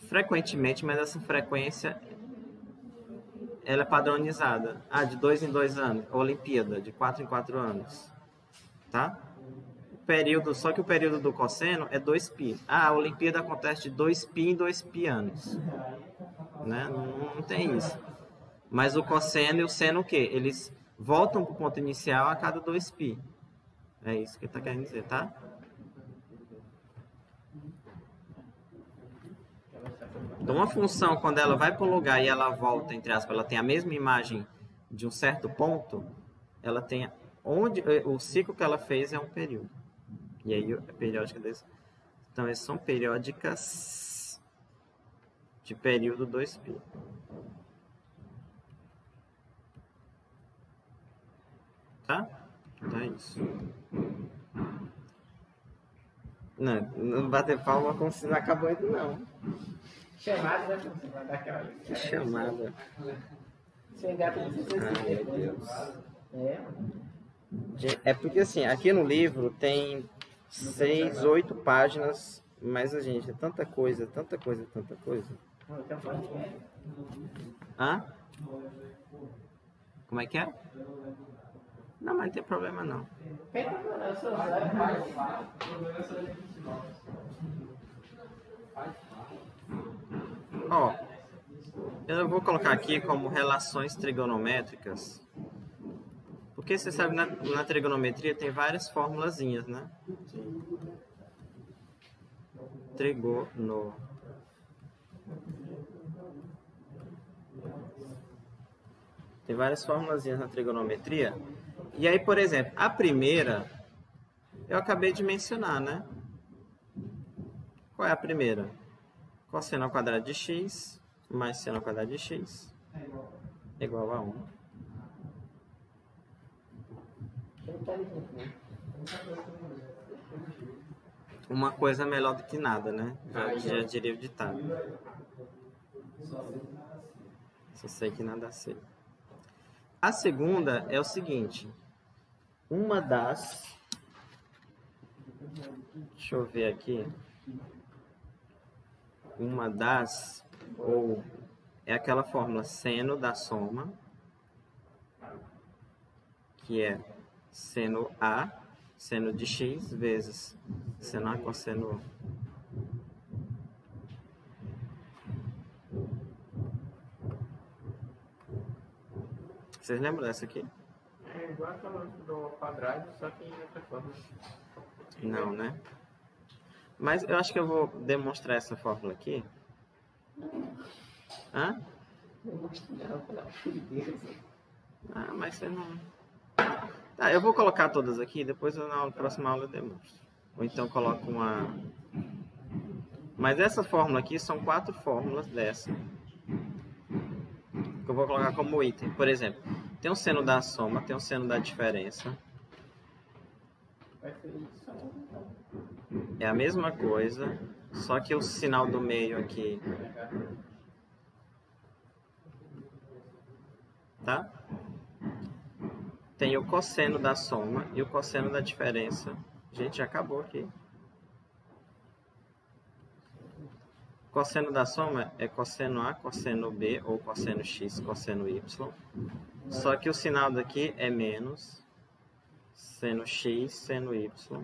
frequentemente, mas essa frequência ela é padronizada. De 2 em 2 anos. Olimpíada, de 4 em 4 anos. Tá? Só que o período do cosseno é 2π. A Olimpíada acontece de 2π em 2π anos. Né? Não tem isso. Mas o cosseno e o seno o quê? Eles voltam para o ponto inicial a cada 2π. É isso que ele está querendo dizer, tá? Então, uma função, quando ela vai para um lugar e ela volta, entre aspas, ela tem a mesma imagem de um certo ponto, ela tem o ciclo que ela fez é um período. E aí, a periódica desse. Então, elas são periódicas de período 2π. Tá? Então é isso. Não bater palma como se não acabou ainda, não. Chamada, né? Você vai dar aquela. Que chamada. Você engata de Ai, meu Deus. É, É porque assim, aqui no livro tem 6, 8 páginas, mas a gente, é tanta coisa, tanta coisa, tanta coisa. Hã? Como é que é? Não, mas não tem problema não. Ó, eu vou colocar aqui como relações trigonométricas. Porque você sabe, na trigonometria tem várias formulazinhas, né? Trigono. Tem várias formulazinhas na trigonometria. E aí, por exemplo, a primeira, eu acabei de mencionar, né? Qual é a primeira? Cosseno ao quadrado de x mais seno ao quadrado de x é igual a 1. Uma coisa melhor do que nada, né? Já diria o ditado. Só sei que nada sei. A segunda é o seguinte. Uma das... Deixa eu ver aqui. Uma das... Ou... É aquela fórmula seno da soma. Que é seno A, seno de x, vezes seno A cosseno... Vocês lembram dessa aqui? É igual aquela do quadrado, só que em outra forma. Não, né? Mas eu acho que eu vou demonstrar essa fórmula aqui. Hã? Não, pelo amor de Deus. Ah, mas você não... Tá, eu vou colocar todas aqui, depois na próxima aula eu demonstro. Ou então coloco uma... Mas essa fórmula aqui são 4 fórmulas dessa. Que eu vou colocar como item. Por exemplo, tem o seno da soma, tem o seno da diferença. Vai ser isso. É a mesma coisa, só que o sinal do meio aqui... Tá? Tem o cosseno da soma e o cosseno da diferença. Gente, já acabou aqui. Cosseno da soma é cosseno A, cosseno B, ou cosseno X, cosseno Y. Só que o sinal daqui é menos seno X, seno Y.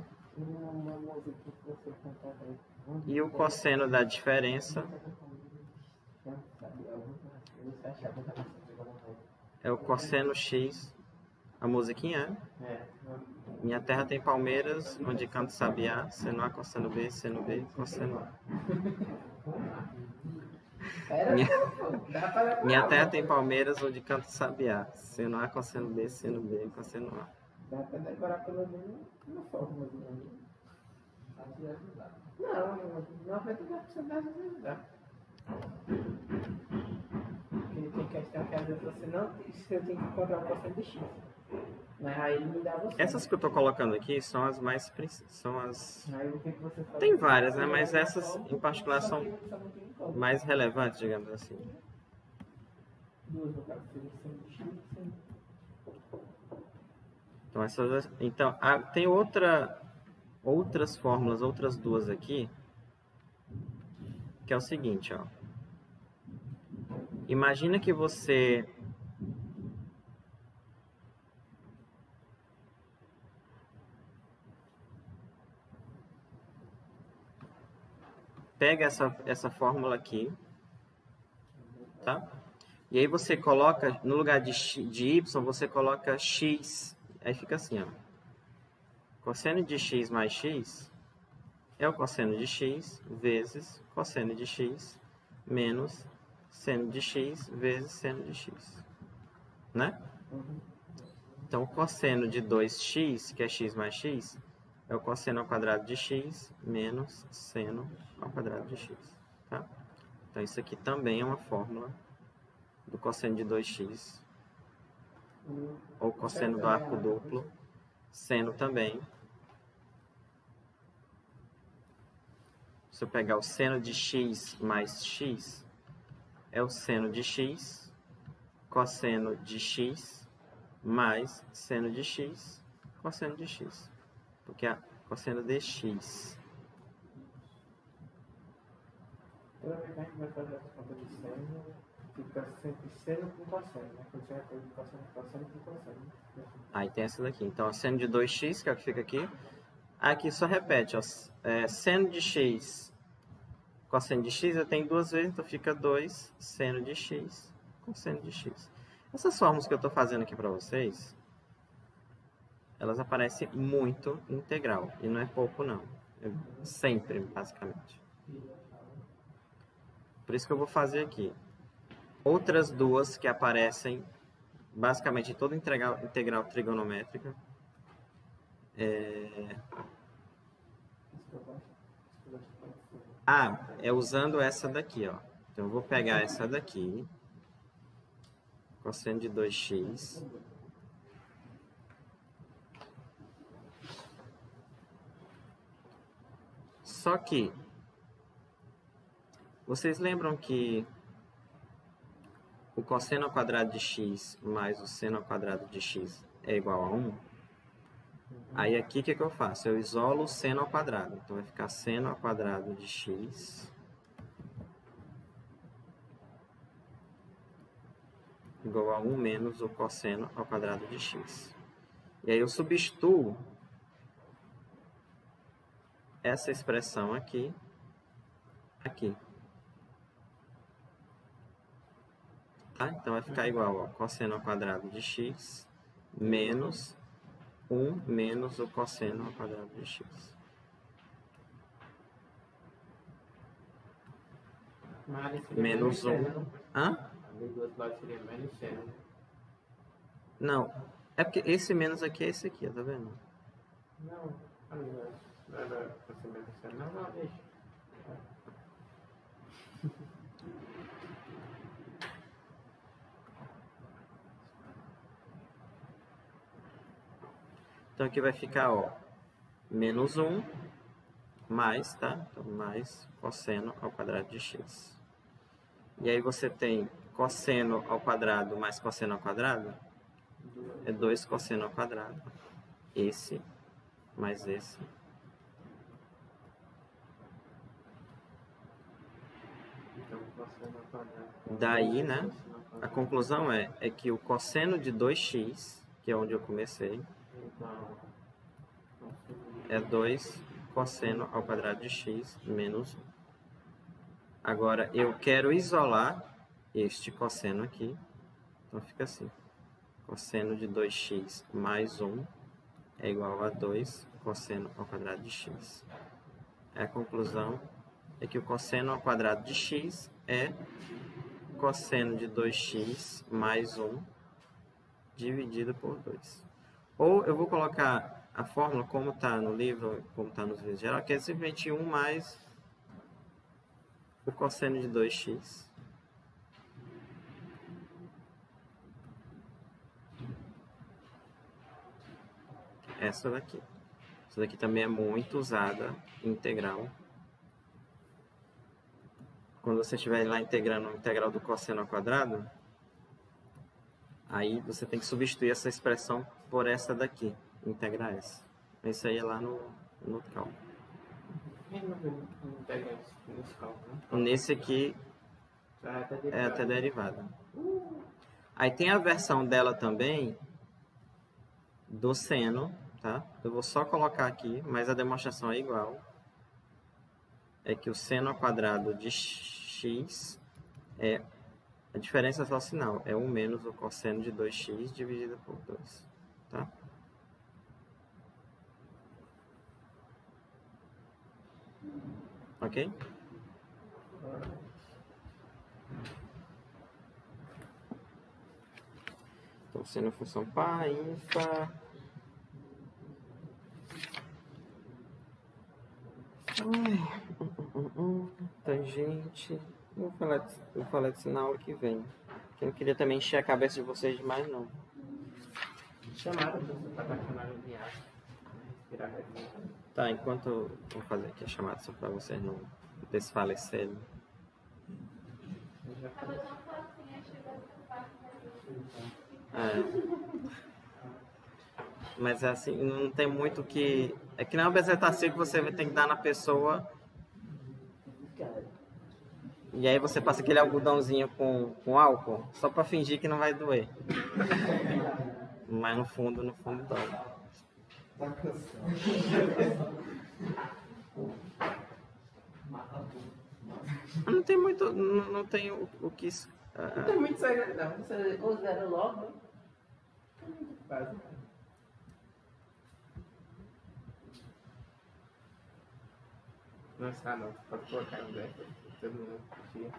E o cosseno da diferença é o cosseno X. A musiquinha é? Minha terra tem palmeiras, onde canto sabiá, seno A, cosseno B, cosseno A. Minha terra tem palmeiras, onde canto sabiá, seno A, cosseno B, cosseno A. Dá pra decorar pelo menos uma fórmula. Não, 99% das vezes dá. Porque tem questão que às vezes você não... Se eu tenho que encontrar o cosseno de x. Mas aí ele me dá você. Essas que eu tô colocando aqui são as mais... São as... Aí o que você faz? Tem várias, né? Mas essas em particular são mais relevantes, digamos assim. Duas, no caso, seria seno de x. Então, tem outras fórmulas, outras duas aqui, que é o seguinte, ó. Imagina que você pega essa fórmula aqui, tá? E aí você coloca, no lugar de y, você coloca x. Aí fica assim, ó. Cosseno de x mais x é o cosseno de x vezes cosseno de x menos seno de x vezes seno de x. Né? Então, o cosseno de 2x, que é x mais x, é o cosseno ao quadrado de x menos seno ao quadrado de x. Tá? Então, isso aqui também é uma fórmula do cosseno de 2x ou cosseno do arco duplo, seno também. Se eu pegar o seno de x mais x, é o seno de x, cosseno de x, mais seno de x, cosseno de x. Porque é cosseno de x. Toda vez que a gente vai fazer essa conta de seno, fica sempre seno com cosseno, né? Quando você vai fazer cosseno com cosseno. Aí tem essa daqui. Então, a seno de 2x, que é o que fica aqui. Aqui só repete, ó. Seno de x, cosseno de x, eu tenho duas vezes, então fica 2 seno de x, cosseno de x. Essas fórmulas que eu estou fazendo aqui para vocês, elas aparecem muito integral. E não é pouco, não. É sempre, basicamente. Por isso que eu vou fazer aqui. Outras duas que aparecem basicamente em toda integral trigonométrica. É usando essa daqui, ó. Então eu vou pegar essa daqui. Cosseno de 2x. Só que vocês lembram que o cosseno ao quadrado de x mais o seno ao quadrado de x é igual a 1? Aí aqui o que eu faço? Eu isolo o seno ao quadrado. Então vai ficar seno ao quadrado de x igual a 1 menos o cosseno ao quadrado de x. E aí eu substituo essa expressão aqui. Tá? Então vai ficar igual a cosseno ao quadrado de x menos 1 menos o cosseno ao quadrado de x. Menos 1. Hã? Não. É porque esse menos aqui é esse aqui, tá vendo? Não, não era pra ser menos seno. Não, deixa. Então aqui vai ficar, ó, menos 1 mais, tá? Então, mais cosseno ao quadrado de x. E aí você tem cosseno ao quadrado mais cosseno ao quadrado. É 2 cosseno ao quadrado. Esse mais esse. Daí, né? A conclusão é que o cosseno de 2x, que é onde eu comecei, é 2 cosseno ao quadrado de x menos 1. Agora, eu quero isolar este cosseno aqui. Então, fica assim. Cosseno de 2x mais 1 é igual a 2 cosseno ao quadrado de x. A conclusão é que o cosseno ao quadrado de x é cosseno de 2x mais 1 dividido por 2. Ou eu vou colocar a fórmula como está no livro, como está nos livros geral, que é simplesmente 1 mais o cosseno de 2x. Essa daqui. Essa daqui também é muito usada, integral. Quando você estiver lá integrando a integral do cosseno ao quadrado, aí você tem que substituir essa expressão por essa daqui, integrar essa. Isso aí é lá no cálculo. Nesse aqui é até derivada. Aí tem a versão dela também do seno, tá? Eu vou só colocar aqui, mas a demonstração é igual. É que o seno ao quadrado de x a diferença é só sinal, é 1 menos o cosseno de 2x dividido por 2, tá? Ok? Então, sendo função par, ímpar. Tangente. Eu vou falar disso na aula que vem. Eu não queria também encher a cabeça de vocês demais, não. Chamada para estar chamada de ar. Respirar reto. Tá, enquanto eu vou fazer aqui a chamada só para vocês não desfalecerem. Tava tão fofinha, chegou a parte. Mas assim, não tem muito que... É que não é uma bezetacil que você tem que dar na pessoa. E aí você passa aquele algodãozinho com álcool, só pra fingir que não vai doer. Mas no fundo dói. Não tem muito... Não tem o que... Não tem muito segredo, não. Você usa logo, né? Quase. Nossa, não. Pode colocar em dentro. Todo mundo curtia.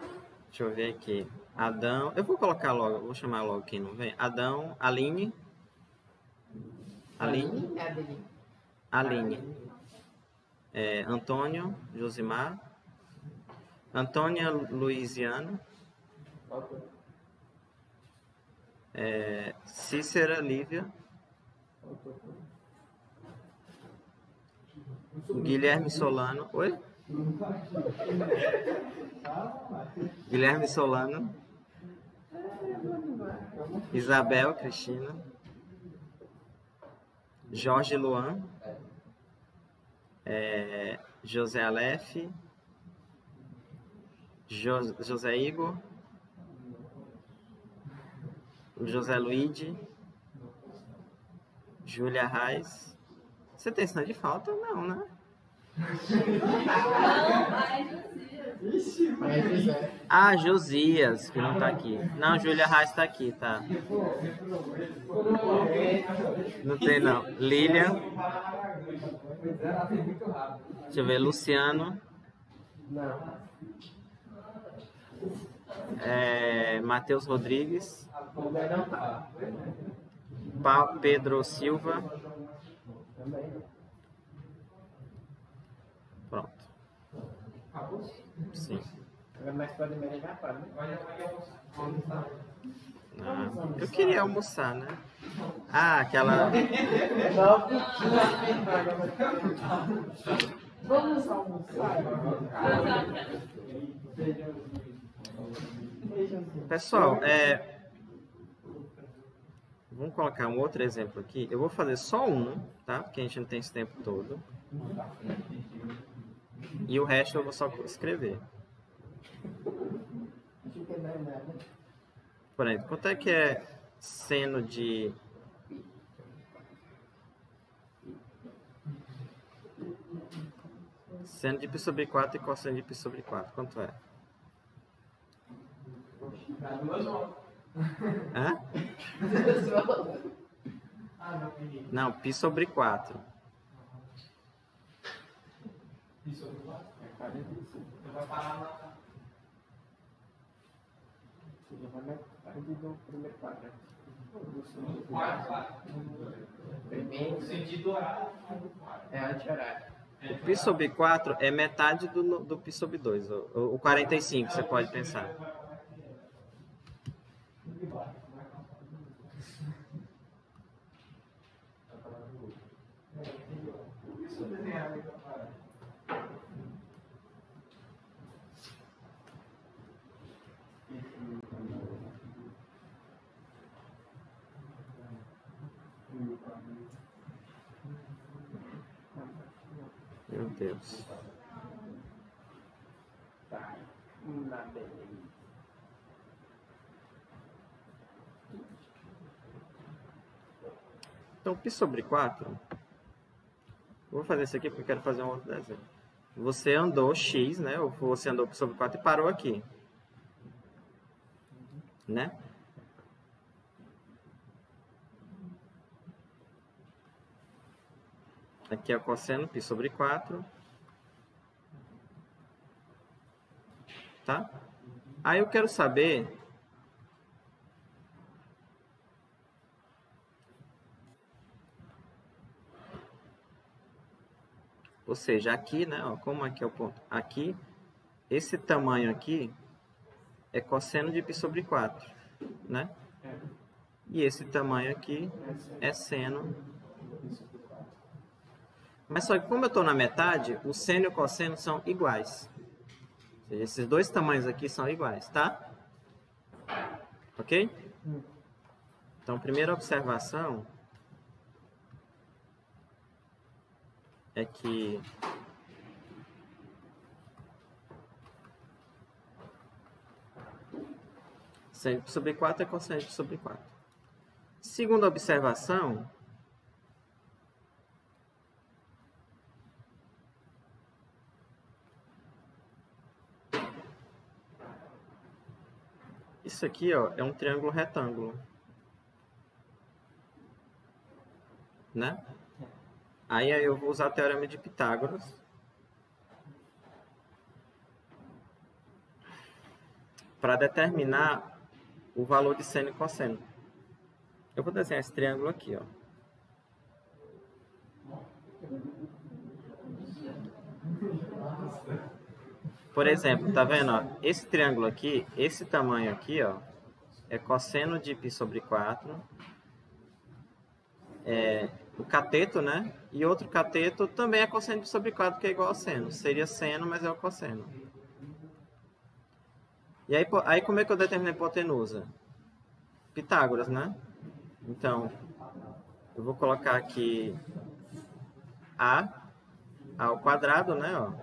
Deixa eu ver aqui. Adão... Eu vou colocar logo, vou chamar logo quem não vem. Adão, Aline. Aline. Aline. Antônio, Josimar. Antônia Luiziano. Cícera Lívia. Guilherme Solano. Oi? Guilherme Solano. Isabel Cristina. Jorge Luan. José Aleph. José Igor. José Luigi. Júlia Reis. Você tem sinal de falta? Não, né? Ah, Josias, que não tá aqui. Não, Júlia Reis tá aqui, tá. Não tem não. Lilian. Deixa eu ver, Luciano. Matheus Rodrigues. Pedro Silva. Pronto. Sim. Mas pode me ligar para, né? Eu queria almoçar, né? Aquela... Vamos almoçar? Pessoal, vamos colocar um outro exemplo aqui. Eu vou fazer só um, tá? Porque a gente não tem esse tempo todo. E o resto eu vou só escrever. Por exemplo, quanto é que é seno de... Seno de π sobre 4 e cosseno de π sobre 4. Quanto é? Hã? Não, π sobre 4. Π sobre 4? É 45. Você vai parar na... Você vai medir do primeiro quadrante. Primeiro sentido horário. É anti-horário. O π sobre 4 é metade do π sobre 2. O 45, você pode pensar. Meu Deus. Tá. Beleza. Então, π sobre 4. Vou fazer isso aqui porque eu quero fazer um outro desenho. Você andou x, né? Ou você andou π sobre 4 e parou aqui. Né? Aqui é o cosseno π sobre 4. Tá? Aí eu quero saber... Ou seja, aqui, né? Ó, como aqui é o ponto? Aqui, esse tamanho aqui é cosseno de π sobre 4, né? E esse tamanho aqui é seno. Mas só que como eu estou na metade, o seno e o cosseno são iguais. Ou seja, esses dois tamanhos aqui são iguais, tá? Ok? Então, primeira observação é que seno pi sobre 4 é cosseno pi sobre 4. Segunda observação, isso aqui, ó, é um triângulo retângulo, né? Aí eu vou usar o teorema de Pitágoras para determinar o valor de seno e cosseno. Eu vou desenhar esse triângulo aqui, ó. Por exemplo, tá vendo, ó? Esse triângulo aqui, esse tamanho aqui, ó, é cosseno de π sobre 4. O cateto, né? E outro cateto também é cosseno de π sobre 4, que é igual a seno. Seria seno, mas é o cosseno. E aí como é que eu determino a hipotenusa? Pitágoras, né? Então, eu vou colocar aqui a ao quadrado, né? Ó.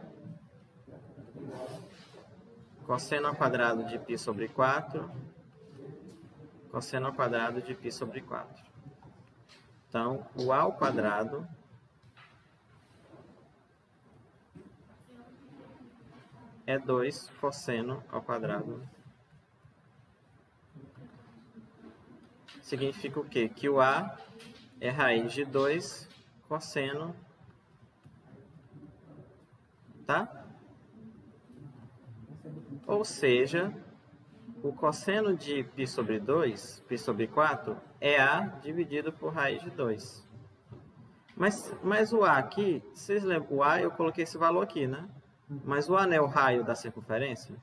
Cosseno ao quadrado de π sobre 4. Cosseno ao quadrado de π sobre 4. Então, o a ao quadrado é 2 cosseno ao quadrado. Significa o quê? Que o a é raiz de 2 cosseno, tá? Ou seja, o cosseno de π sobre 2, π sobre 4, é a dividido por raiz de 2. Mas o a aqui, vocês lembram, o a eu coloquei esse valor aqui, né? Mas o a não é o raio da circunferência?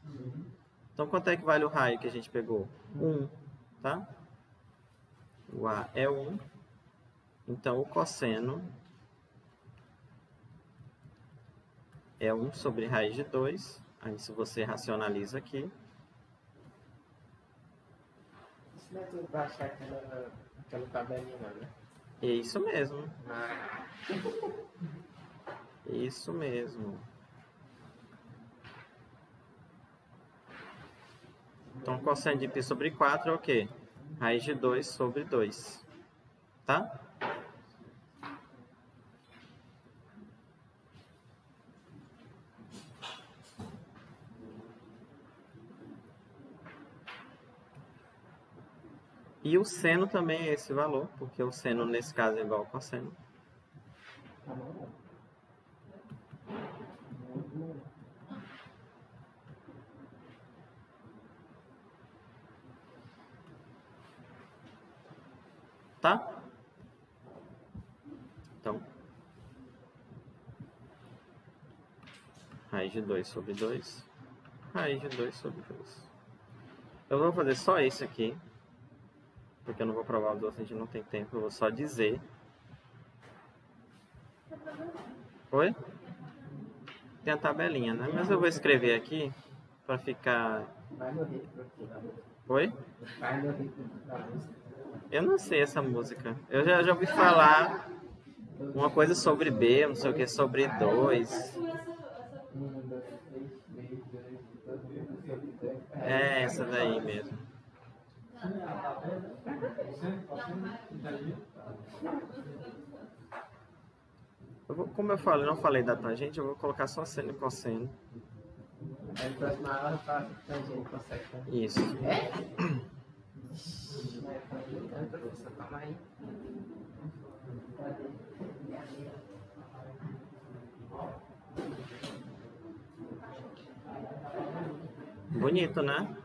Então, quanto é que vale o raio que a gente pegou? 1, tá? O a é 1. Então, o cosseno é 1 sobre raiz de 2. Aí, se você racionaliza aqui. Isso não é tudo para achar aquela tabelinha, né? É isso mesmo. Isso mesmo. Então, cosseno de π sobre 4 é o quê? Raiz de 2 sobre 2. Tá? E o seno também é esse valor, porque o seno, nesse caso, é igual ao cosseno. Tá? Então, raiz de 2 sobre 2. Raiz de 2 sobre 2. Eu vou fazer só esse aqui, porque eu não vou provar os outros, a gente não tem tempo. Eu vou só dizer. Oi? Tem a tabelinha, né? Mas eu vou escrever aqui para ficar... Vai no ritmo aqui. Oi? Vai no ritmo da música. Eu não sei essa música. Eu já ouvi falar uma coisa sobre B, não sei o que, sobre 2. 1, 2, 3, 3, 2, É essa daí mesmo. Como eu falei, não falei da tangente, eu vou colocar só seno e cosseno. Aí, próxima aula, eu faço tangente, consegue, tá? Isso. É? Professor, calma aí. Bonito, né?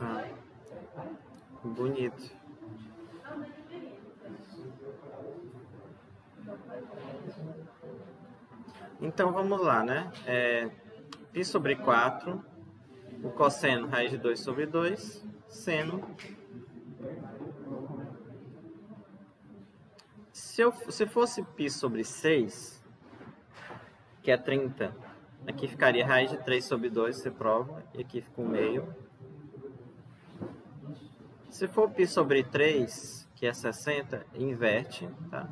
Ah, bonito. Então, vamos lá, né? π sobre 4, o cosseno, raiz de 2 sobre 2, seno, Se fosse π sobre 6, que é 30, aqui ficaria raiz de 3 sobre 2, você prova, e aqui fica 1 meio. Se for π sobre 3, que é 60, inverte, tá?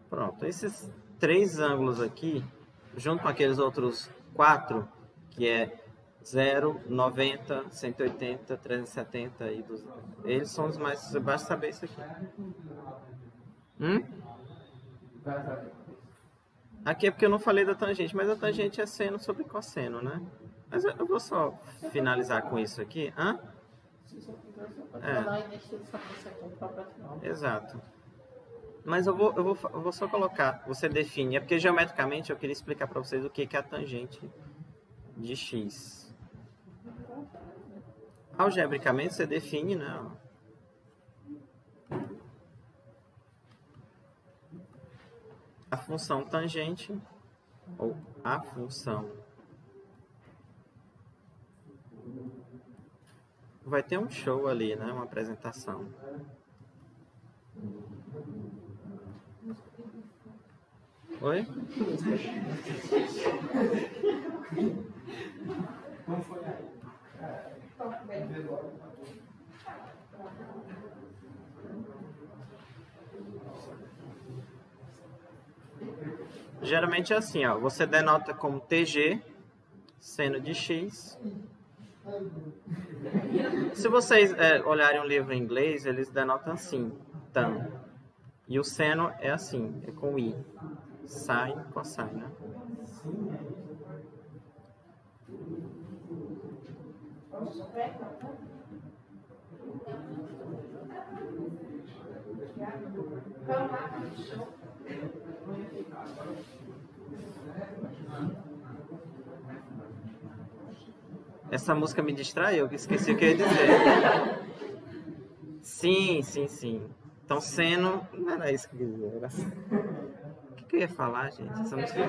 Pronto, esses 3 ângulos aqui, junto com aqueles outros 4, que é 0, 90, 180, 370 e 200, eles são os mais... Você basta saber isso aqui. Aqui é porque eu não falei da tangente, mas a tangente é seno sobre cosseno, né? Mas eu vou só finalizar com isso aqui. Hã? Exato. Mas eu vou só colocar, você define, é porque geometricamente eu queria explicar para vocês o que é a tangente de x. Algebricamente você define, né? A função tangente, ou a função. Vai ter um show ali, né? Uma apresentação. Oi? Geralmente é assim, ó. Você denota como TG, seno de x. Se vocês olharem um livro em inglês, eles denotam assim, tan. E o seno é assim, é com i. Sine, cosine, né? Essa música me distraiu, esqueci o que eu ia dizer. Sim, sim, sim. Então, seno... Não era isso que eu ia dizer. Era... O que eu ia falar, gente? Essa música...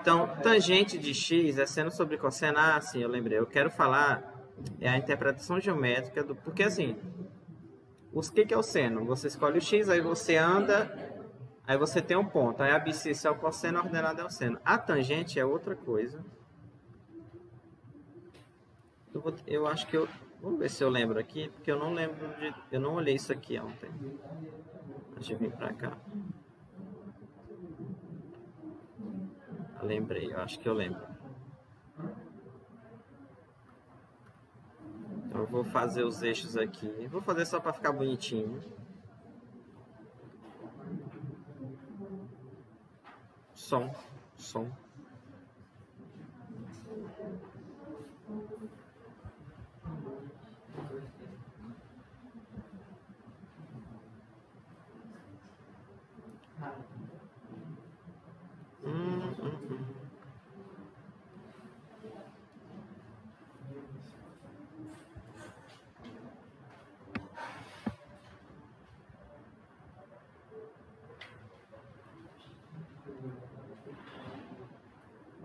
Então, tangente de x é seno sobre cosseno. Ah, sim, eu lembrei. Eu quero falar a interpretação geométrica do... Porque, assim, o que é o seno? Você escolhe o x, aí você anda... Aí você tem um ponto. Aí a abscissa é o cosseno, a ordenada é o seno. A tangente é outra coisa. Eu acho que eu... Vamos ver se eu lembro aqui, porque eu não lembro de... Eu não olhei isso aqui ontem. Deixa eu vir pra cá. Lembrei, eu acho que eu lembro. Então eu vou fazer os eixos aqui. Vou fazer só para ficar bonitinho. Som.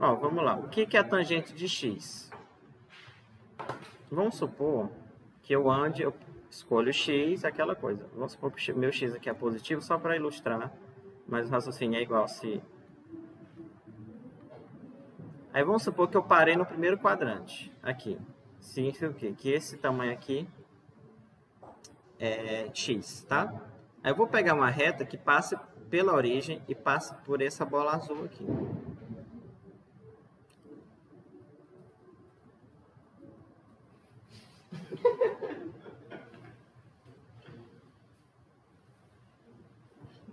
Ó, vamos lá. O que é a tangente de x? Vamos supor que eu ande, eu escolho x, aquela coisa. Vamos supor que o meu x aqui é positivo, só para ilustrar, mas o raciocínio é igual se... Aí vamos supor que eu parei no primeiro quadrante, aqui. Significa o quê? Que esse tamanho aqui é x, tá? Aí eu vou pegar uma reta que passe pela origem e passe por essa bola azul aqui.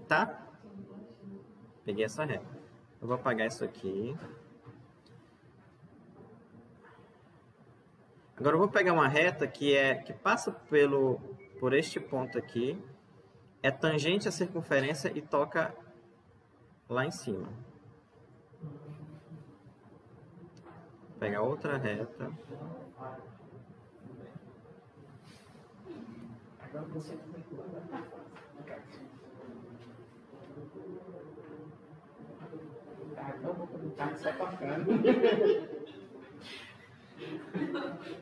Tá? Peguei essa reta. Eu vou apagar isso aqui. Agora eu vou pegar uma reta que passa por este ponto aqui, é tangente à circunferência e toca lá em cima. Vou pegar outra reta. Agora você O carro só tocando.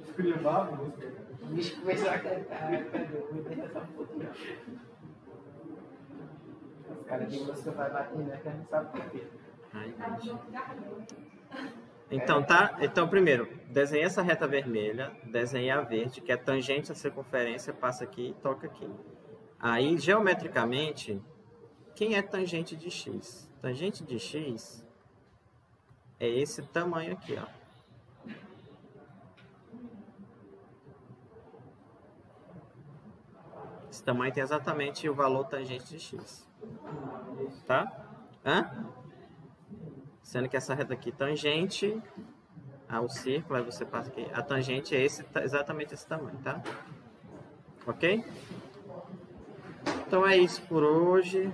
Escrevar a música. O bicho começou a cantar, cadê? Vou tentar só um pouquinho. Os caras de música vai bater, né? Que a gente sabe por quê. Então, tá? Então, primeiro, desenhe essa reta vermelha, desenhe a verde, que é tangente à circunferência, passa aqui e toca aqui. Aí, geometricamente, quem é tangente de x? Tangente de x é esse tamanho aqui, ó. Esse tamanho tem exatamente o valor tangente de x. Tá? Hã? Sendo que essa reta aqui, tangente ao círculo, aí você passa aqui. A tangente é exatamente esse tamanho, tá? Ok? Então é isso por hoje.